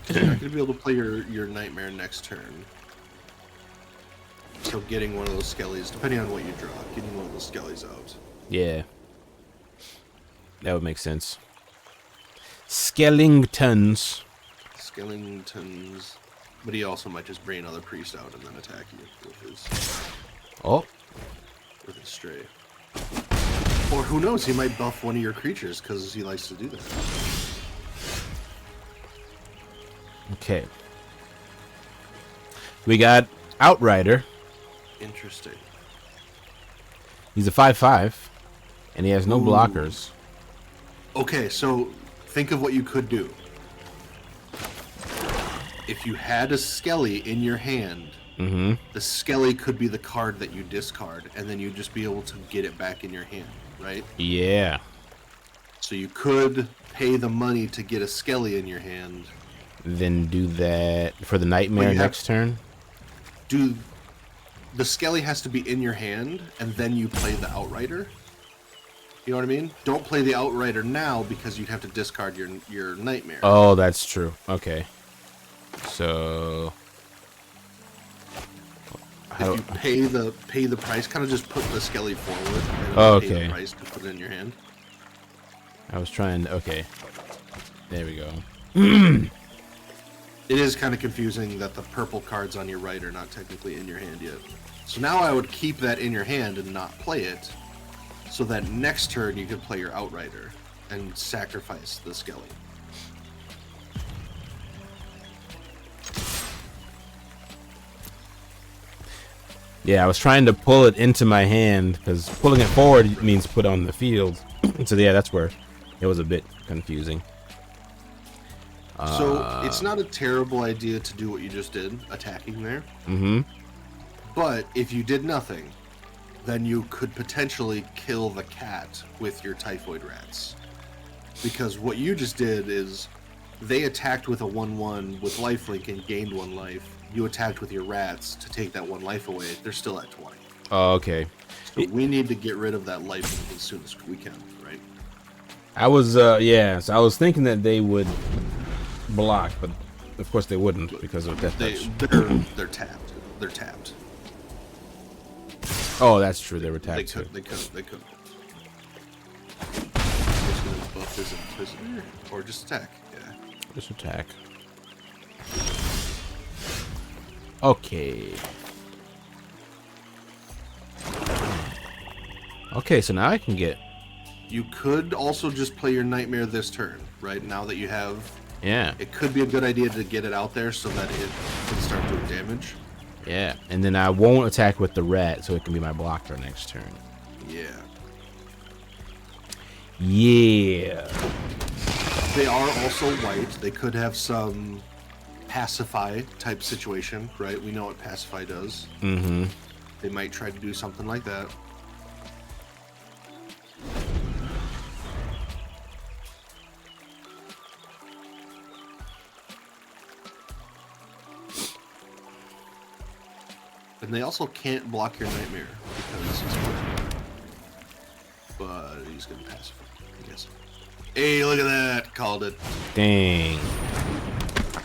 You're not going to be able to play your nightmare next turn. So getting one of those skellies, depending on what you draw, getting one of those skellies out. Yeah. That would make sense. Skellingtons. Skellingtons. But he also might just bring another priest out and then attack you Oh. with his stray. Or who knows, he might buff one of your creatures because he likes to do that. Okay. We got Outrider. Interesting. He's a 5/5, and he has no Ooh. blockers. Okay, so think of what you could do. If you had a skelly in your hand, the skelly could be the card that you discard, and then you'd just be able to get it back in your hand, right? Yeah. So you could pay the money to get a skelly in your hand. Then do that for the nightmare Well, you have- next turn. The skelly has to be in your hand, and then you play the outrider. You know what I mean? Don't play the outrider now because you'd have to discard your nightmare. Oh, that's true. Okay. So. If you pay the price, kind of just put the skelly forward and Oh, pay okay. the price to put it in your hand. I was trying. Okay. There we go. It is kind of confusing that the purple cards on your right are not technically in your hand yet. So now I would keep that in your hand and not play it, so that next turn you could play your outrider and sacrifice the skelly. Yeah, I was trying to pull it into my hand because pulling it forward means put on the field. So yeah, that's where it was a bit confusing. So it's not a terrible idea to do what you just did, attacking there. Mm-hmm. But if you did nothing, then you could potentially kill the cat with your typhoid rats. Because what you just did is they attacked with a 1/1 with lifelink and gained 1 life. You attacked with your rats to take that 1 life away. They're still at 20. Oh, okay. So we need to get rid of that lifelink as soon as we can, right? I was yeah. So I was thinking that they would block, but of course they wouldn't because of death touch. They're tapped. They're tapped. Oh, that's true. They were They tapped too. could. They could. It's gonna buff his Inquisitor, or just attack. Yeah. Just attack. Okay. Okay, so now I can get... You could also just play your Nightmare this turn, right? Now that you have... Yeah. It could be a good idea to get it out there so that it can start doing damage. Yeah, and then I won't attack with the rat, so it can be my blocker next turn. Yeah. Yeah. They are also white. They could have some pacify type situation, right? We know what pacify does. Mm-hmm. They might try to do something like that. And they also can't block your Nightmare because he's white. But he's gonna pacify, I guess. Hey, look at that! Called it. Dang.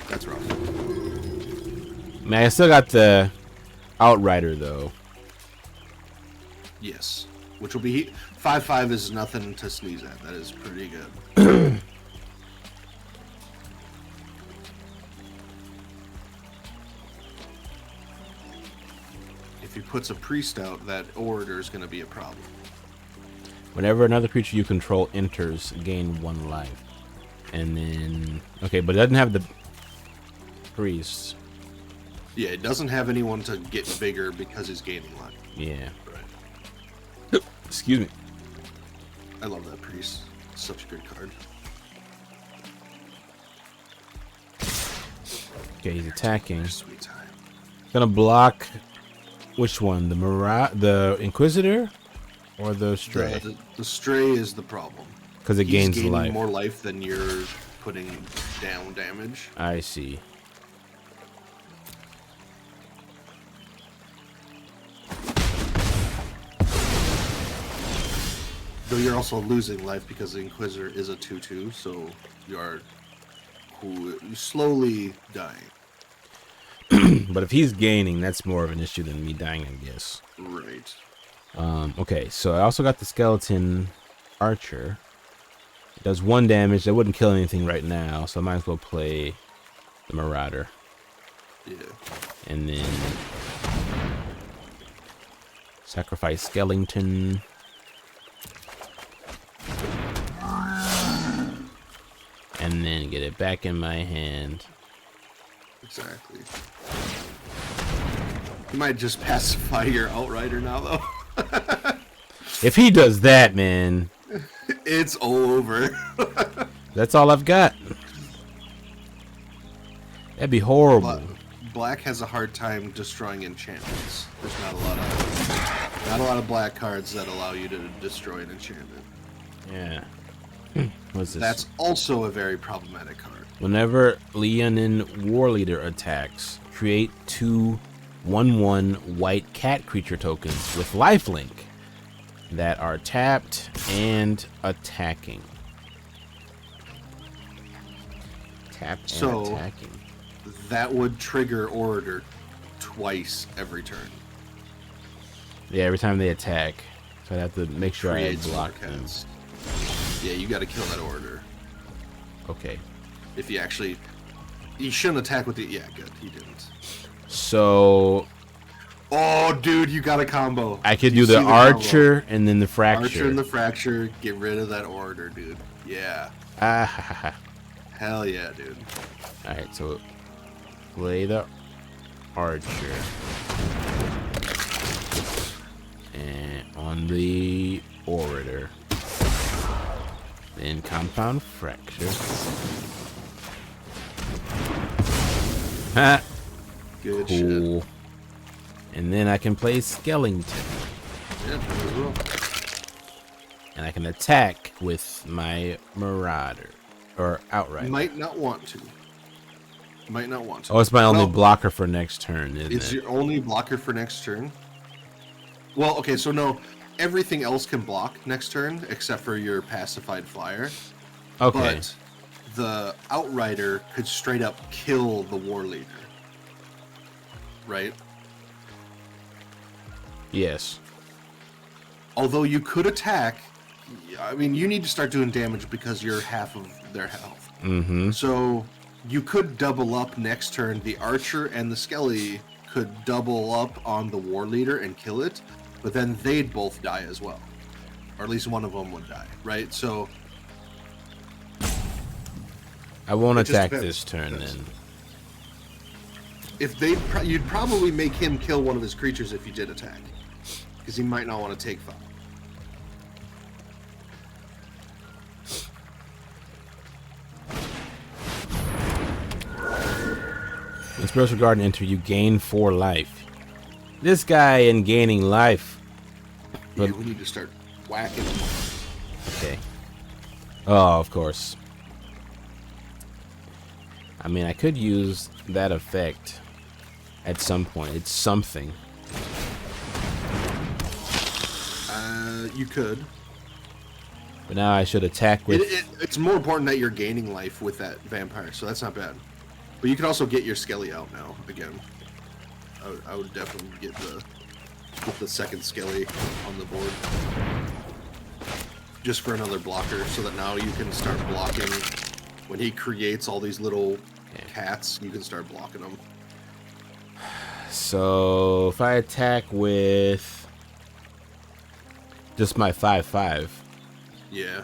That's rough. Man, I still got the Outrider, though. Yes. Which will be... 5/5 is nothing to sneeze at. That is pretty good. If he puts a priest out, that orator is going to be a problem. Whenever another creature you control enters, gain 1 life. And then... Okay, but it doesn't have the priest. Yeah, it doesn't have anyone to get bigger because he's gaining life. Yeah. Right. Excuse me. I love that priest. Such a good card. Okay, he's attacking. Sweet time. Gonna block... Which one? The Inquisitor? Or the Stray? The Stray is the problem. Because it He's gains gaining life. more life than you're putting down damage. I see. Though you're also losing life because the Inquisitor is a 2/2, so you are slowly dying. But if he's gaining, that's more of an issue than me dying, I guess. Right. Okay, so I also got the Skeleton Archer. It does 1 damage. That wouldn't kill anything right now, so I might as well play the Marauder. Yeah. And then sacrifice Skeleton. And then get it back in my hand. Exactly. You might just pacify your Outrider now, though. If he does that, man, It's over. that's all I've got. That'd be horrible. Black has a hard time destroying enchantments. There's not a lot of black cards that allow you to destroy an enchantment. Yeah. What's this? That's also a very problematic card. Whenever Leonin War Leader attacks, create 2 1/1 white cat creature tokens with lifelink that are tapped and attacking. Tapped and attacking. That would trigger Orator twice every turn. Yeah, every time they attack. So I'd have to make sure Creates I block them. overcast. Yeah, you gotta kill that Orator. Okay. If he actually... He shouldn't attack with the... Yeah, good. He didn't. So Oh, dude, you got a combo. I could You do the see Archer combo. and then the Fracture. Archer and the Fracture. Get rid of that Orator, dude. Yeah. Ah, ha, ha, ha. Hell yeah, dude. Alright, so play the Archer. And on the Orator. Then Compound Fracture. Ha! Good Cool. shit. And then I can play Skeleton. Yeah, as well. And I can attack with my Marauder. Or Outright. Might not want to. Might not want to. Oh, it's my only Well, blocker for next turn, isn't It's it? your only blocker for next turn. Well, okay, so no, everything else can block next turn except for your pacified flyer. Okay. But the Outrider could straight up kill the War Leader. Right? Yes. Although you could attack, I mean, you need to start doing damage because you're half of their health. Mm-hmm. So you could double up next turn. The archer and the skelly could double up on the war leader and kill it, but then they'd both die as well, or at least one of them would die, right? So I won't it just attack depends. this turn then. If they, you'd probably make him kill one of his creatures if you did attack, because he might not want to take 5. When Spiritual Garden enter, you gain 4 life. This guy in gaining life. Yeah, we need to start whacking him. Okay. Oh, of course. I mean, I could use that effect at some point. It's something. You could. But now I should attack with... It's more important that you're gaining life with that vampire, so that's not bad. But you can also get your skelly out now again. I would definitely get the second skelly on the board, just for another blocker, so that now you can start blocking. When he creates all these little cats, you can start blocking them. So if I attack with just my 5/5. Yeah.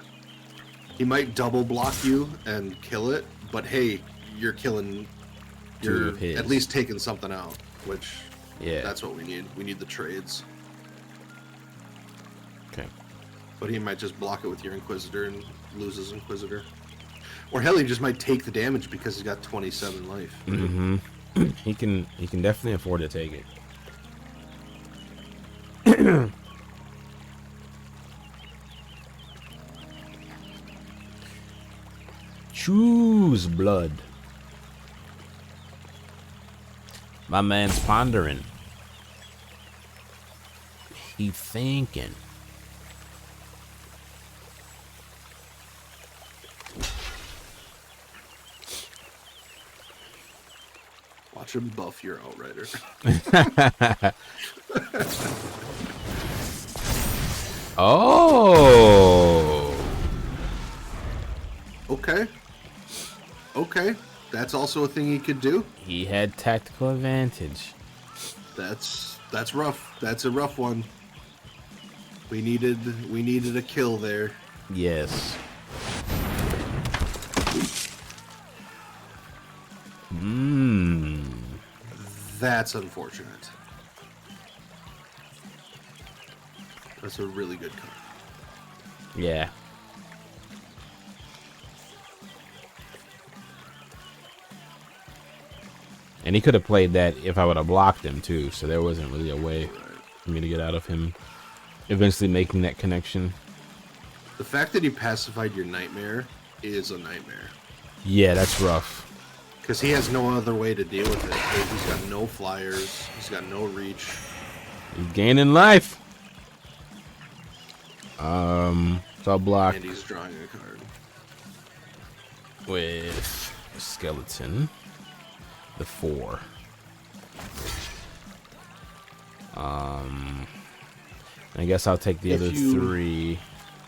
He might double block you and kill it, but hey, you're killing. You're at least taking something out, which that's what we need. We need the trades. Okay. But he might just block it with your Inquisitor and lose his Inquisitor. Or hell, he just might take the damage because he's got 27 life. Mm-hmm. He can definitely afford to take it. Choose blood. My man's pondering. He thinking. Watch him buff your Outrider. Oh. Okay. Okay. That's also a thing he could do. He had tactical advantage. That's rough. That's a rough one. We needed a kill there. Yes. That's unfortunate. That's a really good card. Yeah. And he could have played that if I would have blocked him too, so there wasn't really a way for me to get out of him eventually making that connection. The fact that he pacified your Nightmare is a nightmare. Yeah, that's rough. Because he has no other way to deal with it. He's got no flyers. He's got no reach. He's gaining life. So I'll block And he's drawing a card. with Skeleton. The 4. I guess I'll take the other 3.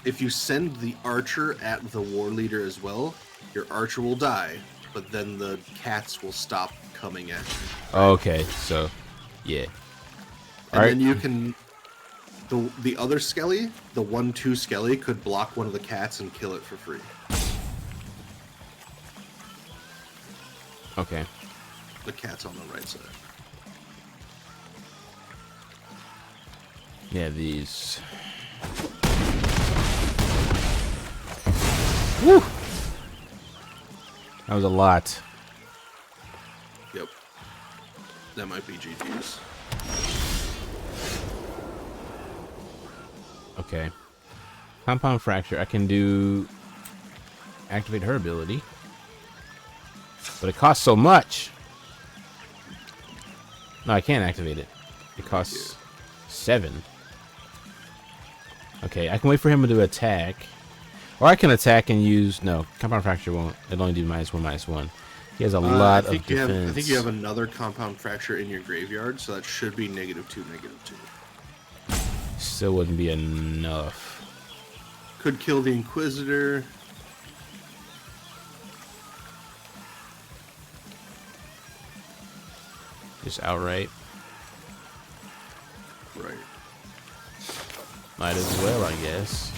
If you send the archer at the war leader as well, your archer will die, but then the cats will stop coming at you. Okay, so yeah. And then you can the other skelly, the 1/2 skelly, could block one of the cats and kill it for free. Okay. The cat's on the right side. Yeah, these. Woo! That was a lot. Yep. That might be GG's. Okay. Compound Fracture. I can do activate her ability, but it costs so much. No, I can't activate it. It costs 7. Okay, I can wait for him to attack. Or I can attack and use... No, Compound Fracture won't. It'll only do -1/-1. He has a lot of defense. I think you have another Compound Fracture in your graveyard, so that should be -2/-2. Still wouldn't be enough. Could kill the Inquisitor. Just outright. Right. Might as well, I guess.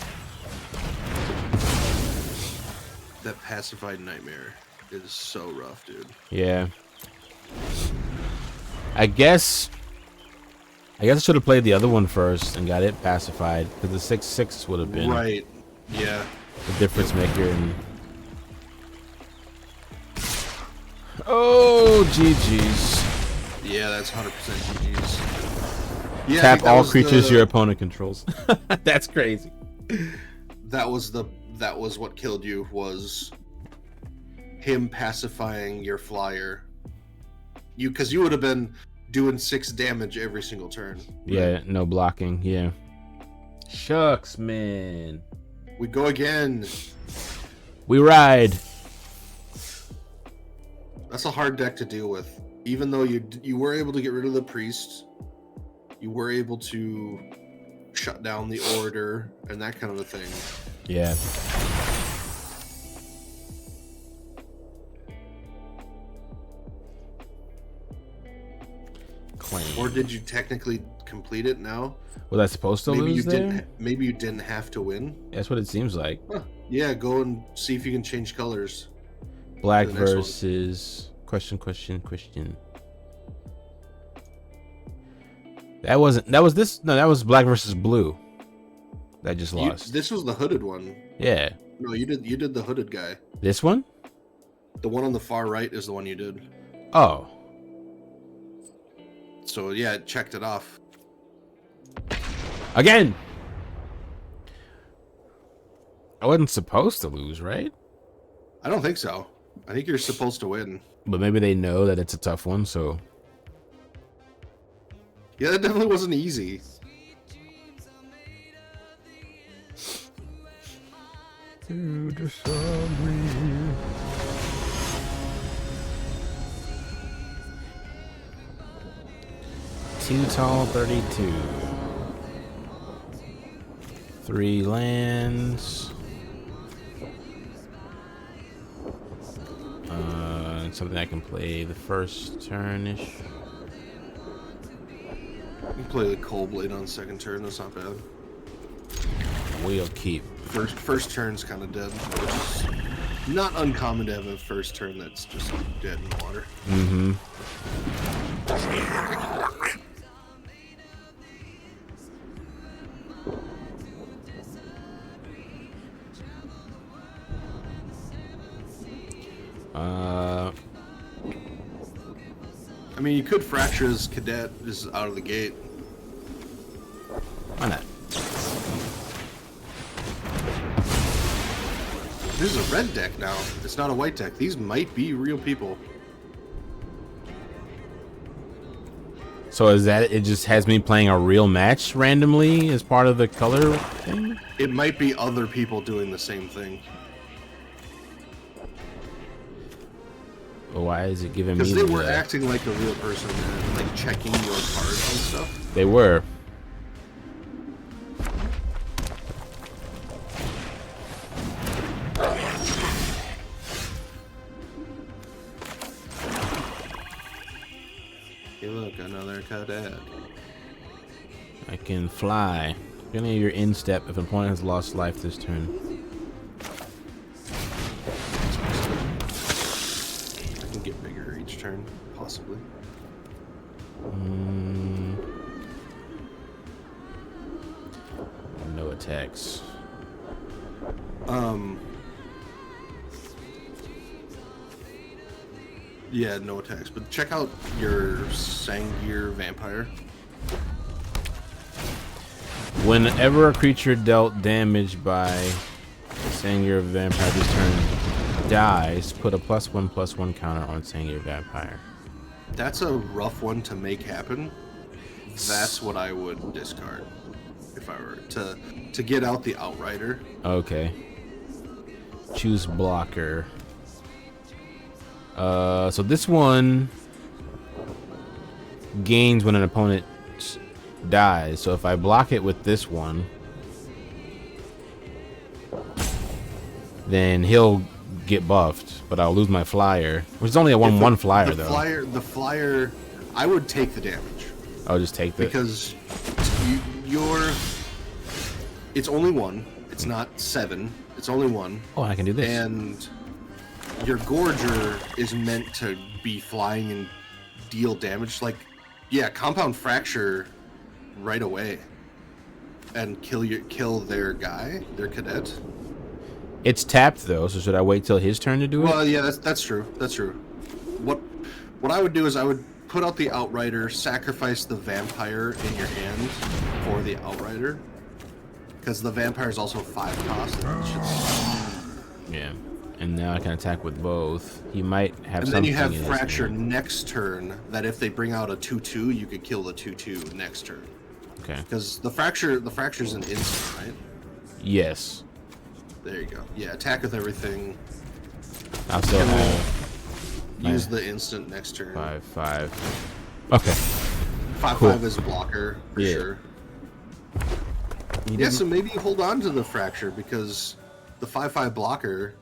That pacified nightmare is so rough, dude. Yeah. I guess I should have played the other one first and got it pacified, because the 6/6 would have been Right. Yeah. the difference maker. And oh, GG's. Yeah, that's 100% GG's. Yeah, Tap all creatures your opponent controls. That's crazy. That was what killed you, was him pacifying your flyer. Because you would have been doing 6 damage every single turn. Yeah, no blocking. Yeah. Shucks, man. We go again. We ride. That's a hard deck to deal with. Even though you were able to get rid of the priest, you were able to shut down the order and that kind of a thing. Yeah. Claim. Or did you technically complete it now? Was I supposed to Maybe lose you there? didn't. Maybe you didn't have to win. That's what it seems like. Huh. Yeah, go and see if you can change colors. Black The next one. versus question. That was black versus blue. That just lost. This was the hooded one. Yeah. No, you did the hooded guy. This one? The one on the far right is the one you did. Oh. So yeah, it checked it off. Again. I wasn't supposed to lose, right? I don't think so. I think you're supposed to win. But maybe they know that it's a tough one, so Yeah, that definitely wasn't easy. Too tall 32. 3 lands. Something I can play the first turn-ish. You can play the Cold Blade on second turn. That's not bad. We'll keep. First turn's kind of dead, which is not uncommon to have a first turn that's just dead in the water. Mm-hmm. I mean, you could fracture his cadet just out of the gate. Why not? This is a red deck now. It's not a white deck. These might be real people. So is that it? Just has me playing a real match randomly as part of the color thing? It might be other people doing the same thing. But why is it giving me? Because they were acting like a real person and like checking your cards and stuff. They were. Hey, look, another cadet. I can fly. Beginning of your instep if an opponent has lost life this turn. I can get bigger each turn, possibly. No attacks. Yeah, no attacks. But check out your Sangir Vampire. Whenever a creature dealt damage by Sangir Vampire this turn dies, put a +1/+1 counter on Sangir Vampire. That's a rough one to make happen. That's what I would discard if I were to get out the Outrider. Okay. Choose blocker. So this one gains when an opponent dies. So if I block it with this one, then he'll get buffed, but I'll lose my flyer, which is only a 1/1 flyer the though. The flyer, I would take the damage I'll just take the because it's only 1. It's not 7. It's only 1. Oh, I can do this. And your Gorger is meant to be flying and deal damage. Like, yeah, compound fracture right away and kill their guy, their cadet. It's tapped though, so should I wait till his turn to do it? Well, yeah, that's true. That's true. What I would do is I would put out the Outrider, sacrifice the Vampire in your hand for the Outrider, because the Vampire is also 5 cost. Yeah, and now I can attack with both. He might have and something. then you have in his Fracture hand. next turn. That if they bring out a 2/2, you could kill the 2/2 next turn. Okay. Because the Fracture's an instant, right? Yes. There you go. Yeah, attack with everything. I'll still have Use the instant next turn. 5/5. Okay. 5/5 Cool. is blocker for Yeah. sure. He Yeah, didn't- so maybe hold on to the Fracture because the 5/5 blocker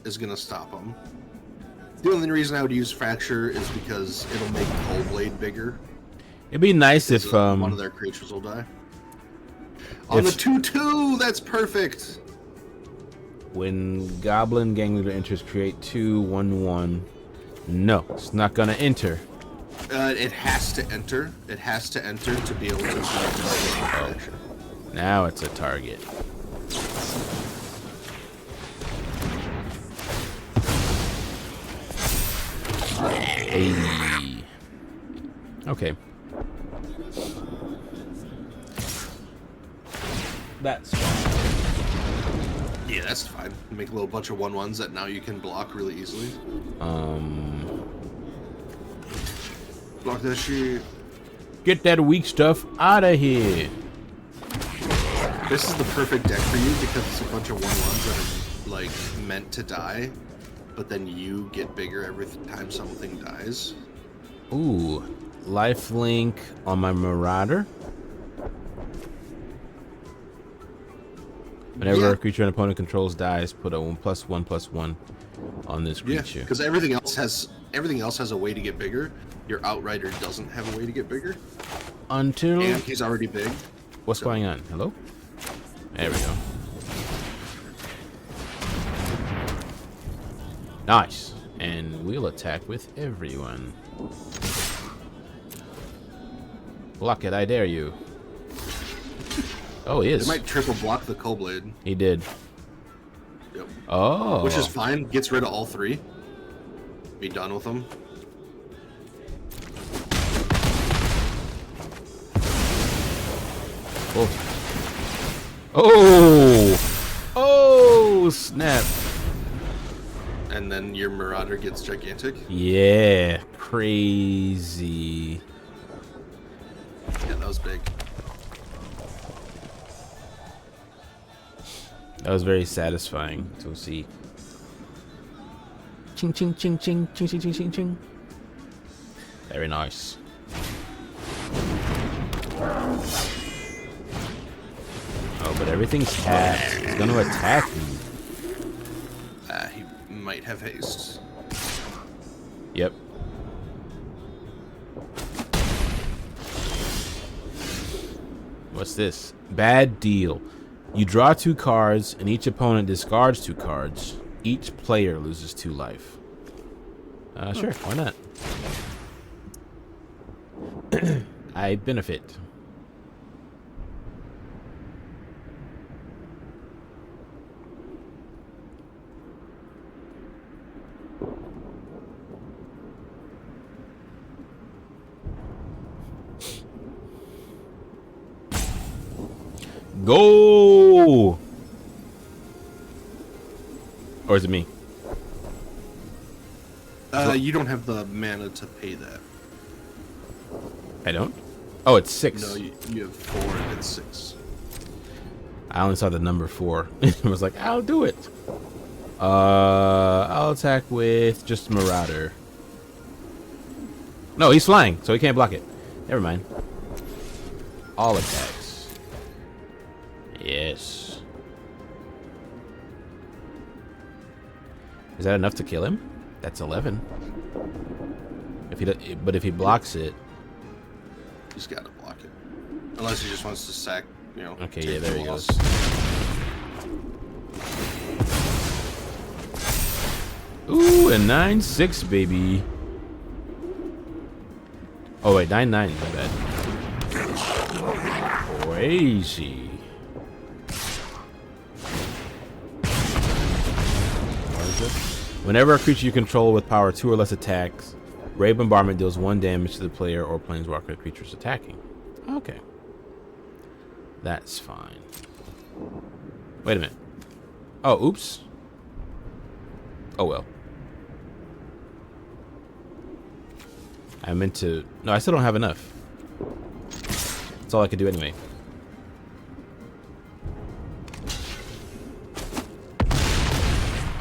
is gonna stop him. The only reason I would use Fracture is because it'll make Coldblade bigger. It'd be nice if One of their creatures will die. On the if- 2/2, that's perfect. when Goblin Gang Leader enters, create 2/1/1. No, it's not gonna enter. It has to enter. It has to enter to be able to use Fracture. Now it's a target. Hey. Okay. That's Yeah, that's fine. Make a little bunch of 1/1s that now you can block really easily. Block that shit. get that weak stuff out of here. This is the perfect deck for you because it's a bunch of 1/1s that are like meant to die, but then you get bigger every time something dies. Ooh, lifelink on my Marauder. Whenever Yeah. a creature an opponent controls dies, put a 1/1/1 on this Yeah, creature. because everything else has a way to get bigger. Your Outrider doesn't have a way to get bigger, Until and he's already big. what's so- going on? Hello? There we go. Nice. And we'll attack with everyone. Block it, I dare you. Oh, he It is. might triple block the Coldblade. He did. Yep. Oh. Which is fine. Gets rid of all 3. Be done with them. Oh. Oh. Oh, snap. And then your Marauder gets gigantic. Yeah. Crazy. Yeah, that was big. That was very satisfying to see. Ching ching ching ching ching ching ching ching ching. Very nice. Oh, but everything's tapped. It's gonna attack me. He might have haste. Yep. What's this? Bad deal. You draw 2 cards, and each opponent discards 2 cards. Each player loses 2 life. Sure, why not? I benefit. Go! Or is it me? You don't have the mana to pay that. I don't? Oh, it's 6. No, you have 4 and it's 6. I only saw the number 4. I was like, I'll do it. I'll attack with just Marauder. No, he's flying, so he can't block it. Never mind. All attacks. Yes. Is that enough to kill him? That's 11. But if he blocks it, He's got to block it, unless he just wants to sack. You know. okay, yeah, there he goes. Ooh, a 9-6, baby. Oh wait, 9-9. My bad. Crazy. Whenever a creature you control with power 2 or less attacks, Ray Bombardment deals 1 damage to the player or planeswalker creatures attacking. Okay. That's fine. Wait a minute. Oh, oops. Oh well. I meant to... No, I still don't have enough. That's all I could do anyway.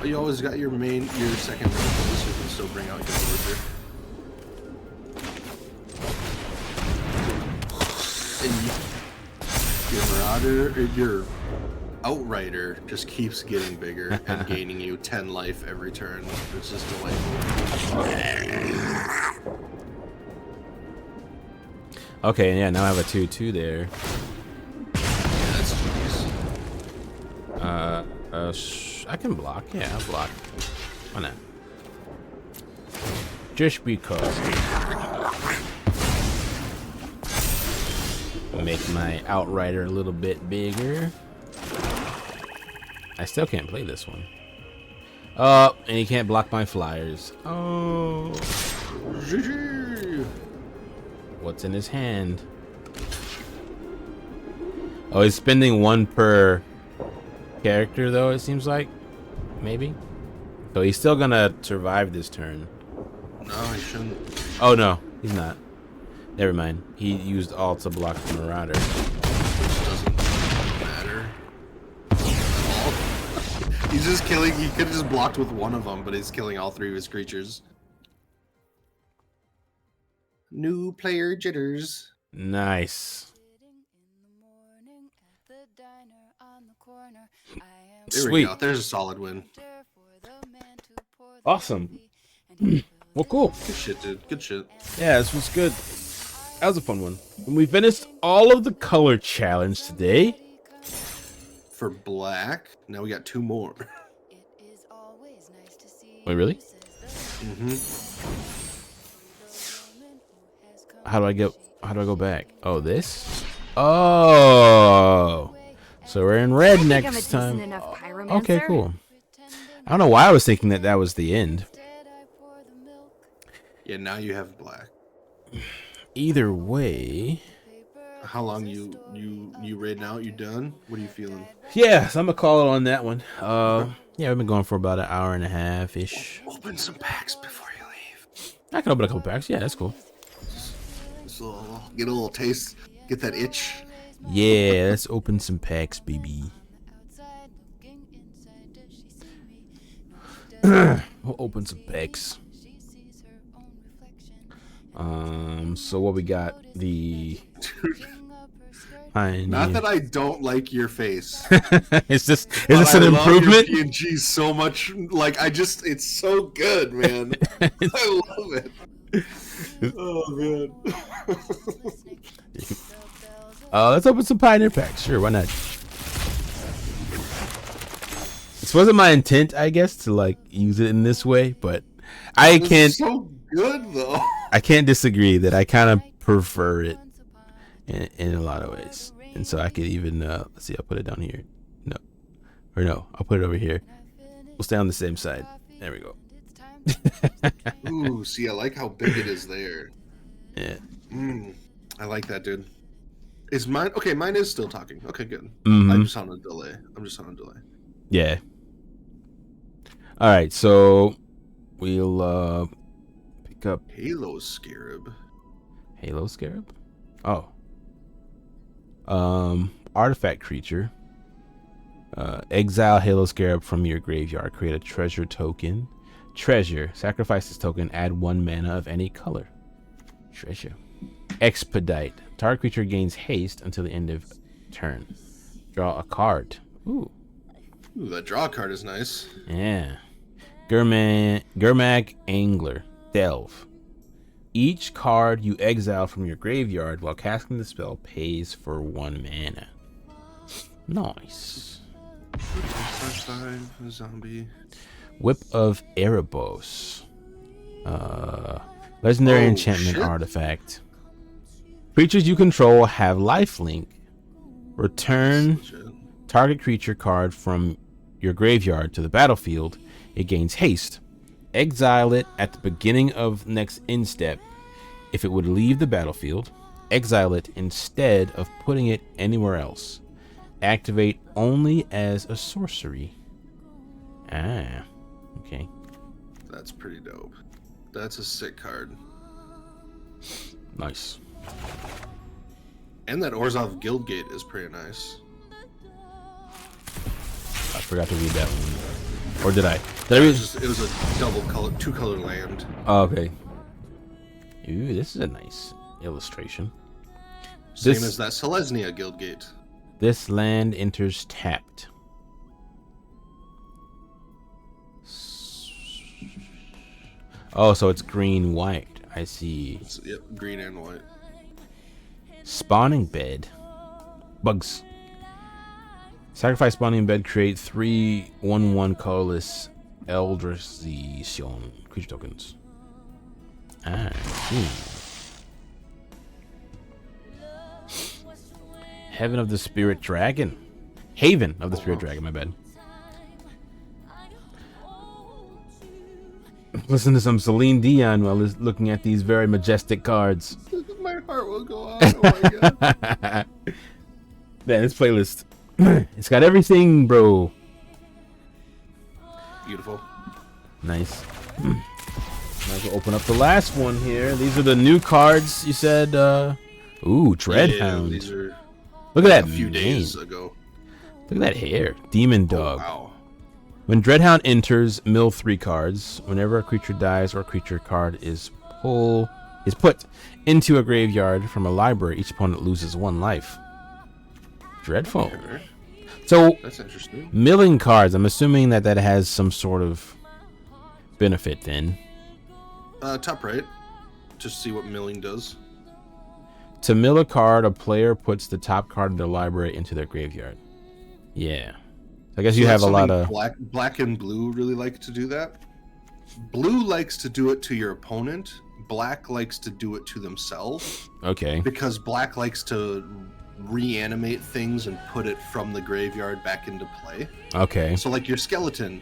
Oh, you always got your second row, so you can still bring out your Lurker. And your Marauder, or your Outrider just keeps getting bigger and gaining you 10 life every turn, which is delightful. Okay, yeah, now I have a 2/2 there. Yeah, that's nice. I can block. Yeah, I'll block. Why not? Just because. Make my Outrider a little bit bigger. I still can't play this one. Oh, and he can't block my flyers. Oh. GG. What's in his hand? Oh, he's spending 1 per character, though, it seems like. Maybe. So he's still gonna survive this turn. No, he shouldn't. Oh, no. He's not. Never mind. He used all to block the Marauder. Which doesn't matter. He's just killing. He could have just blocked with one of them, but he's killing all 3 of his creatures. New player jitters. Nice. There we Sweet. go. There's a solid win. Awesome. Well, cool. Good shit, dude. Good shit. Yeah, this was good. That was a fun one. And we finished all of the color challenge today. For black, now we got 2 more. Wait, really? Mm-hmm. How do I go back? Oh, this? Oh. So we're in red next time. Okay, cool. I don't know why I was thinking that was the end. Yeah, now you have black. Either way. How long you raiding out? You done? What are you feeling? Yeah, so I'm gonna call it on that one. Yeah, we've been going for about an hour and a half ish. Open some packs before you leave. I can open a couple packs. Yeah, that's cool. So get a little taste. Get that itch. Yeah, let's open some packs, baby. We'll open some packs. So what we got? The Not that I don't like your face. is this an improvement? PNG so much. Like it's so good, man. I love it. Oh man. Let's open some Pioneer packs. Sure, why not? This wasn't my intent, I guess, to like use it in this way, but I can't. It's so good though. I can't disagree that I kind of prefer it in a lot of ways, and so I could even let's see. I'll put it down here. No, I'll put it over here. We'll stay on the same side. There we go. Ooh, see, I like how big it is there. Yeah. I like that, dude. Is mine okay? Mine is still talking. Okay, good. Mm-hmm. I'm just on a delay. Yeah. All right, so we'll pick up Halo Scarab. Halo Scarab. Oh. Artifact creature. Exile Halo Scarab from your graveyard. Create a treasure token. Treasure. Sacrifice this token. Add 1 mana of any color. Treasure. Expedite. Target creature gains haste until the end of turn. Draw a card. Ooh. Ooh, that draw card is nice. Yeah. Gurmag Angler. Delve. Each card you exile from your graveyard while casting the spell pays for 1 mana. Nice. 5/5 zombie. Whip of Erebos. Legendary enchantment shit. artifact. Creatures you control have lifelink. Return Legit. target creature card from your graveyard to the battlefield. It gains haste. Exile it at the beginning of next end step. If it would leave the battlefield, exile it instead of putting it anywhere else. Activate only as a sorcery. Ah, okay. That's pretty dope. That's a sick card. Nice. And that Orzhov Guildgate is pretty nice. I forgot to read that one. Or did I? Did I read? It was a double color, 2-color land. Oh, okay. Ooh, this is a nice illustration. Same This- as that Selesnya Guildgate. This land enters tapped. Oh, so it's green white. I see. Yep, green and white. Spawning bed. Bugs. Sacrifice spawning bed. Create 3/1/1 colorless Eldrazion creature tokens. Ah, Heaven of the Spirit Dragon. Haven of the Spirit Dragon, my bad. Listen to some Celine Dion while looking at these very majestic cards. My heart will go on. Oh my god. Man, this playlist, it's got everything, bro. Beautiful. Nice. Might as well open up the last one here. These are the new cards you said. Ooh, Dreadhound. Yeah, these are Look at that a few mane. days ago. Look at that hair. Demon Dog. Wow. When Dreadhound enters, mill 3 cards. Whenever a creature dies or a creature card is put into a graveyard from a library, each opponent loses 1 life. Dreadful. Okay. So, That's interesting. milling cards, I'm assuming that has some sort of benefit then. Top right. Just see what milling does. To mill a card, a player puts the top card of their library into their graveyard. Yeah. I guess you have a lot of... Black and blue really like to do that. Blue likes to do it to your opponent. Black likes to do it to themselves. Okay. Because black likes to reanimate things and put it from the graveyard back into play. Okay. So like your skeleton,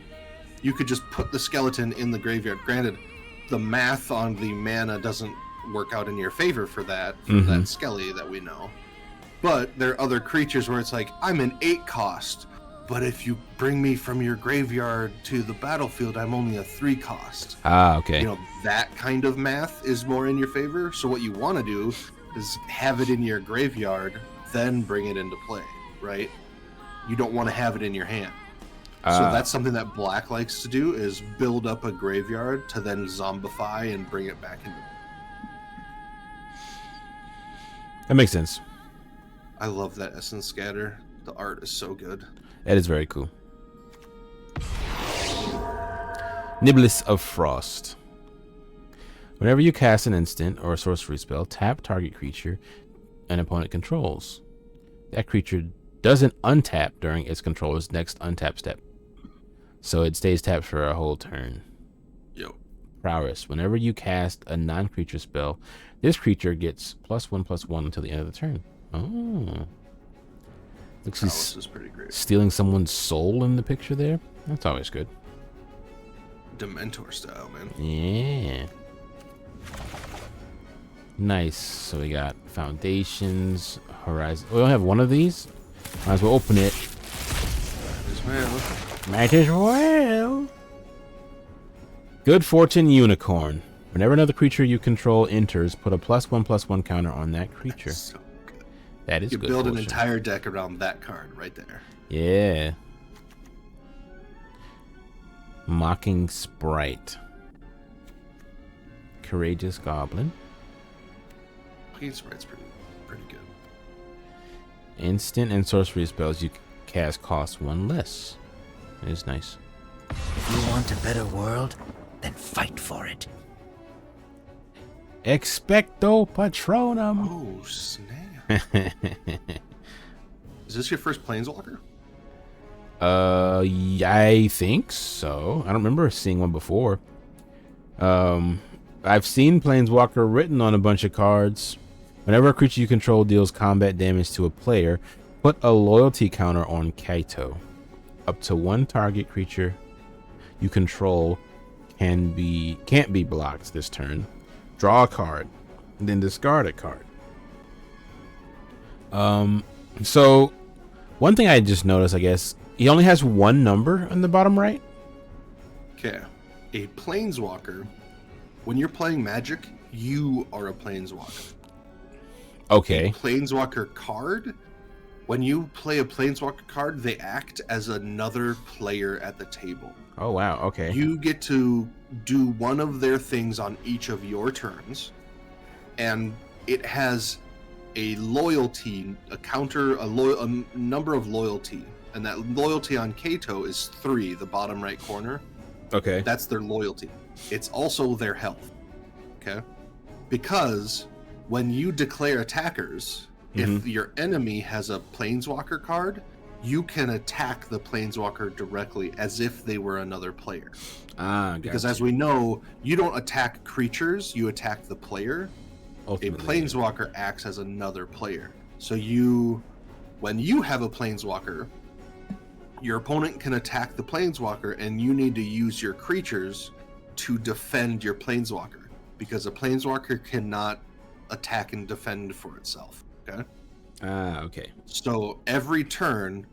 you could just put the skeleton in the graveyard. Granted, the math on the mana doesn't work out in your favor for that skelly that we know. But there are other creatures where it's like, I'm an 8 cost, but if you bring me from your graveyard to the battlefield, I'm only a 3 cost. Ah, okay. You know, that kind of math is more in your favor. So what you want to do is have it in your graveyard, then bring it into play, right? You don't want to have it in your hand. So that's something that black likes to do, is build up a graveyard to then zombify and bring it back into. That makes sense. I love that Essence Scatter. The art is so good. That is very cool. Niblis of Frost. Whenever you cast an instant or a sorcery spell, tap target creature an opponent controls. That creature doesn't untap during its controller's next untap step. So it stays tapped for a whole turn. Yo. Prowess. Whenever you cast a non-creature spell, this creature gets +1/+1 until the end of the turn. Oh. Looks like Prowess is pretty great. stealing someone's soul in the picture there. That's always good. Dementor style, man. Yeah. Nice. So we got Foundations, Horizon. We only have one of these. Might as well open it. As well. Might as well. Good Fortune Unicorn. Whenever another creature you control enters, put a +1/+1 counter on that creature. So good. That is You good. build an fortune. entire deck around that card right there. Yeah. Mocking Sprite. Courageous Goblin. Fucking Sprite's pretty good. Instant and sorcery spells you cast cost 1 less. It is nice. you want a better world, then fight for it. Expecto Patronum. Oh, snap. Is this your first Planeswalker? I think so. I don't remember seeing one before. I've seen Planeswalker written on a bunch of cards. Whenever a creature you control deals combat damage to a player, put a loyalty counter on Kaito. Up to one target creature you control can't be blocked this turn. Draw a card, then discard a card. So one thing I just noticed, I guess, he only has one number on the bottom right. Okay. A Planeswalker, when you're playing Magic, you are a Planeswalker. Okay. Planeswalker card, when you play a Planeswalker card, they act as another player at the table. Oh, wow. Okay. You get to do one of their things on each of your turns, and it has a loyalty, a counter, a number of loyalty, and that loyalty on Kaito is 3, the bottom right corner. Okay. That's their loyalty. It's also their health. Okay? Because when you declare attackers, if your enemy has a Planeswalker card, you can attack the Planeswalker directly as if they were another player. Because as we know, you don't attack creatures, you attack the player. Ultimately, a Planeswalker acts as another player. So when you have a Planeswalker, your opponent can attack the Planeswalker, and you need to use your creatures to defend your Planeswalker, because a Planeswalker cannot attack and defend for itself. Okay? Okay. So every turn,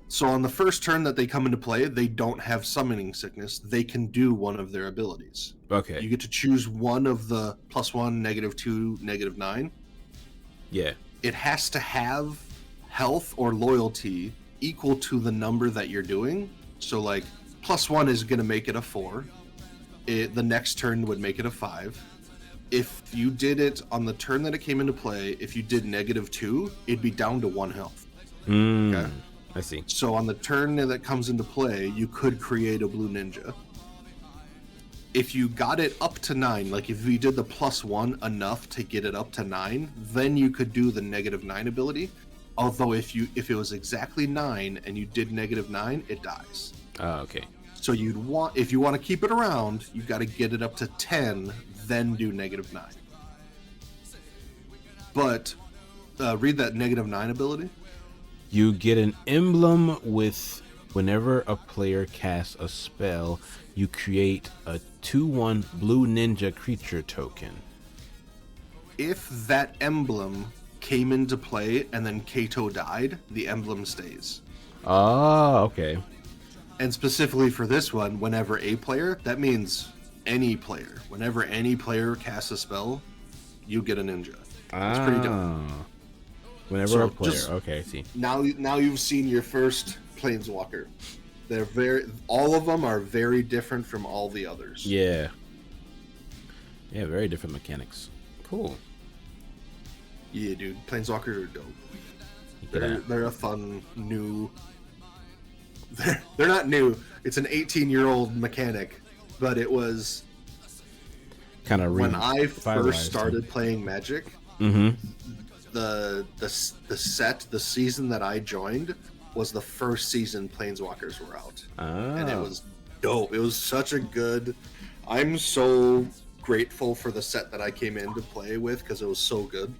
so on the first turn that they come into play, they don't have Summoning Sickness. They can do one of their abilities. Okay. You get to choose one of the +1, -2, -9. Yeah. It has to have health or loyalty equal to the number that you're doing. So like +1 is going to make it a 4. The next turn would make it a 5. If you did it on the turn that it came into play, if you did -2, it'd be down to 1 health. Okay. I see. So on the turn that comes into play, you could create a blue ninja. If you got it up to 9, like if you did the +1 enough to get it up to 9, then you could do the -9 ability. Although if it was exactly 9 and you did -9, it dies. Okay. So if you want to keep it around, you got to get it up to 10, then do -9. But read that -9 ability. You get an emblem with whenever a player casts a spell, you create a 2/1 blue ninja creature token. If that emblem came into play and then Kaito died, the emblem stays. Oh, okay. And specifically for this one, whenever a player, that means any player. Whenever any player casts a spell, you get a ninja. That's pretty dope. Whenever a player, okay, I see. Now you've seen your first Planeswalker. All of them are very different from all the others. Yeah. Yeah, very different mechanics. Cool. Yeah, dude, Planeswalkers are dope. They're a fun new. They're not new. It's an 18-year-old mechanic, but it was kind of when I first started playing Magic. The season that I joined was the first season Planeswalkers were out, and it was dope. It was such a good. I'm so grateful for the set that I came in to play with because it was so good.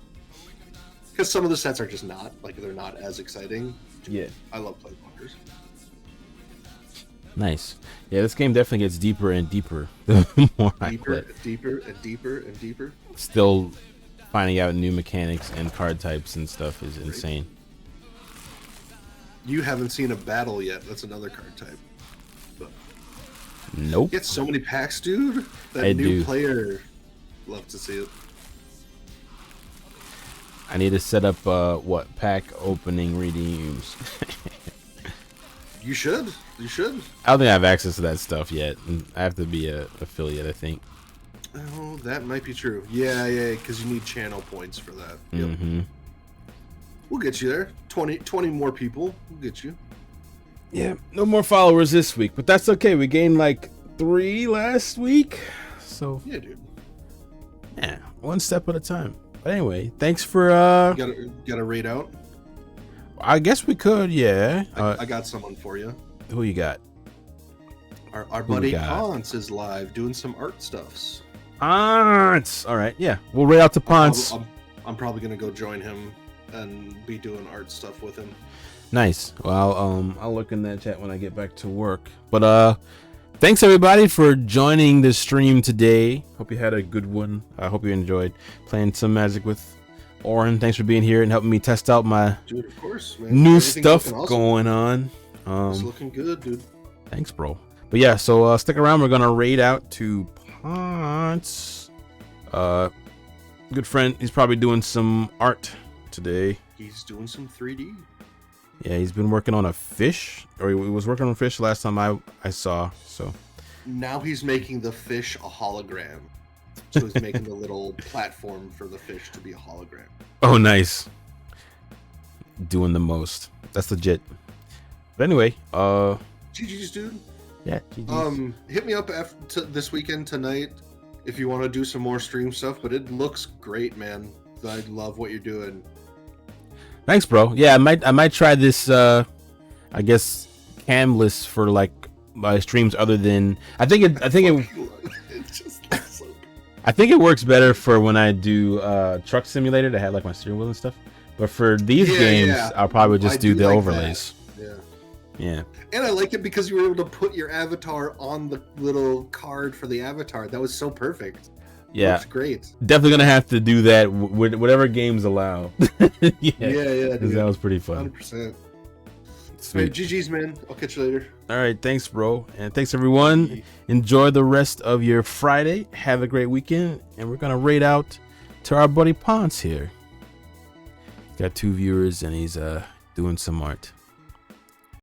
Because some of the sets are just not they're not as exciting. Yeah, I love Planeswalkers. Nice. Yeah, this game definitely gets deeper and deeper the more I play. Deeper and deeper and deeper. Still finding out new mechanics and card types and stuff is insane. You haven't seen a battle yet. That's another card type. But nope. You get so many packs, dude. That I new do. player. Love to see it. I need to set up pack opening redeems. You should. You should. I don't think I have access to that stuff yet. I have to be a affiliate, I think. Oh, that might be true. Yeah, because you need channel points for that. Yep. We'll get you there. 20 more people. We'll get you. Yeah, no more followers this week, but that's okay. We gained like 3 last week, so Yeah, dude. yeah, one step at a time. But anyway, thanks for Got a raid out. I guess we could, yeah. I got someone for you. Who you got? Our Who we buddy got? Ponce is live doing some art stuffs. Ponce. All right, yeah, we'll raid out to Ponce. I'm probably gonna go join him and be doing art stuff with him. Nice. Well, I'll look in that chat when I get back to work. But thanks everybody for joining the stream today. Hope you had a good one. I hope you enjoyed playing some Magic with Oren. Thanks for being here and helping me test out my Dude, of course, man. new Everything's stuff looking awesome. going on. It's looking good, dude. Thanks, bro. But yeah, so stick around. We're gonna raid out to Ponce. Good friend. He's probably doing some art today. He's doing some 3D. Yeah, he's been working on a fish, or he was working on a fish last time I saw. So Now he's making the fish a hologram. So he's making the little platform for the fish to be a hologram. oh, nice. Doing the most. That's legit. But anyway, GG's, dude. yeah. GG's. Hit me up this weekend tonight if you want to do some more stream stuff. But it looks great, man. I love what you're doing. Thanks, bro. Yeah, I might try this. I guess Camless for like my streams other than I think it just so I think it works better for when I do Truck Simulator to have like my steering wheel and stuff. But for these games, I'll probably just do the like overlays. that. Yeah. And I like it because you were able to put your avatar on the little card for the avatar. That was so perfect. Yeah. Looks great. Definitely gonna have to do that with whatever games allow. Yeah, Because that was pretty fun. 100%. Sweet. Right, GG's, man. I'll catch you later. All right, thanks, bro, and thanks everyone. Enjoy the rest of your Friday. Have a great weekend, and we're gonna raid out to our buddy Ponce here. Got 2 viewers, and he's doing some art.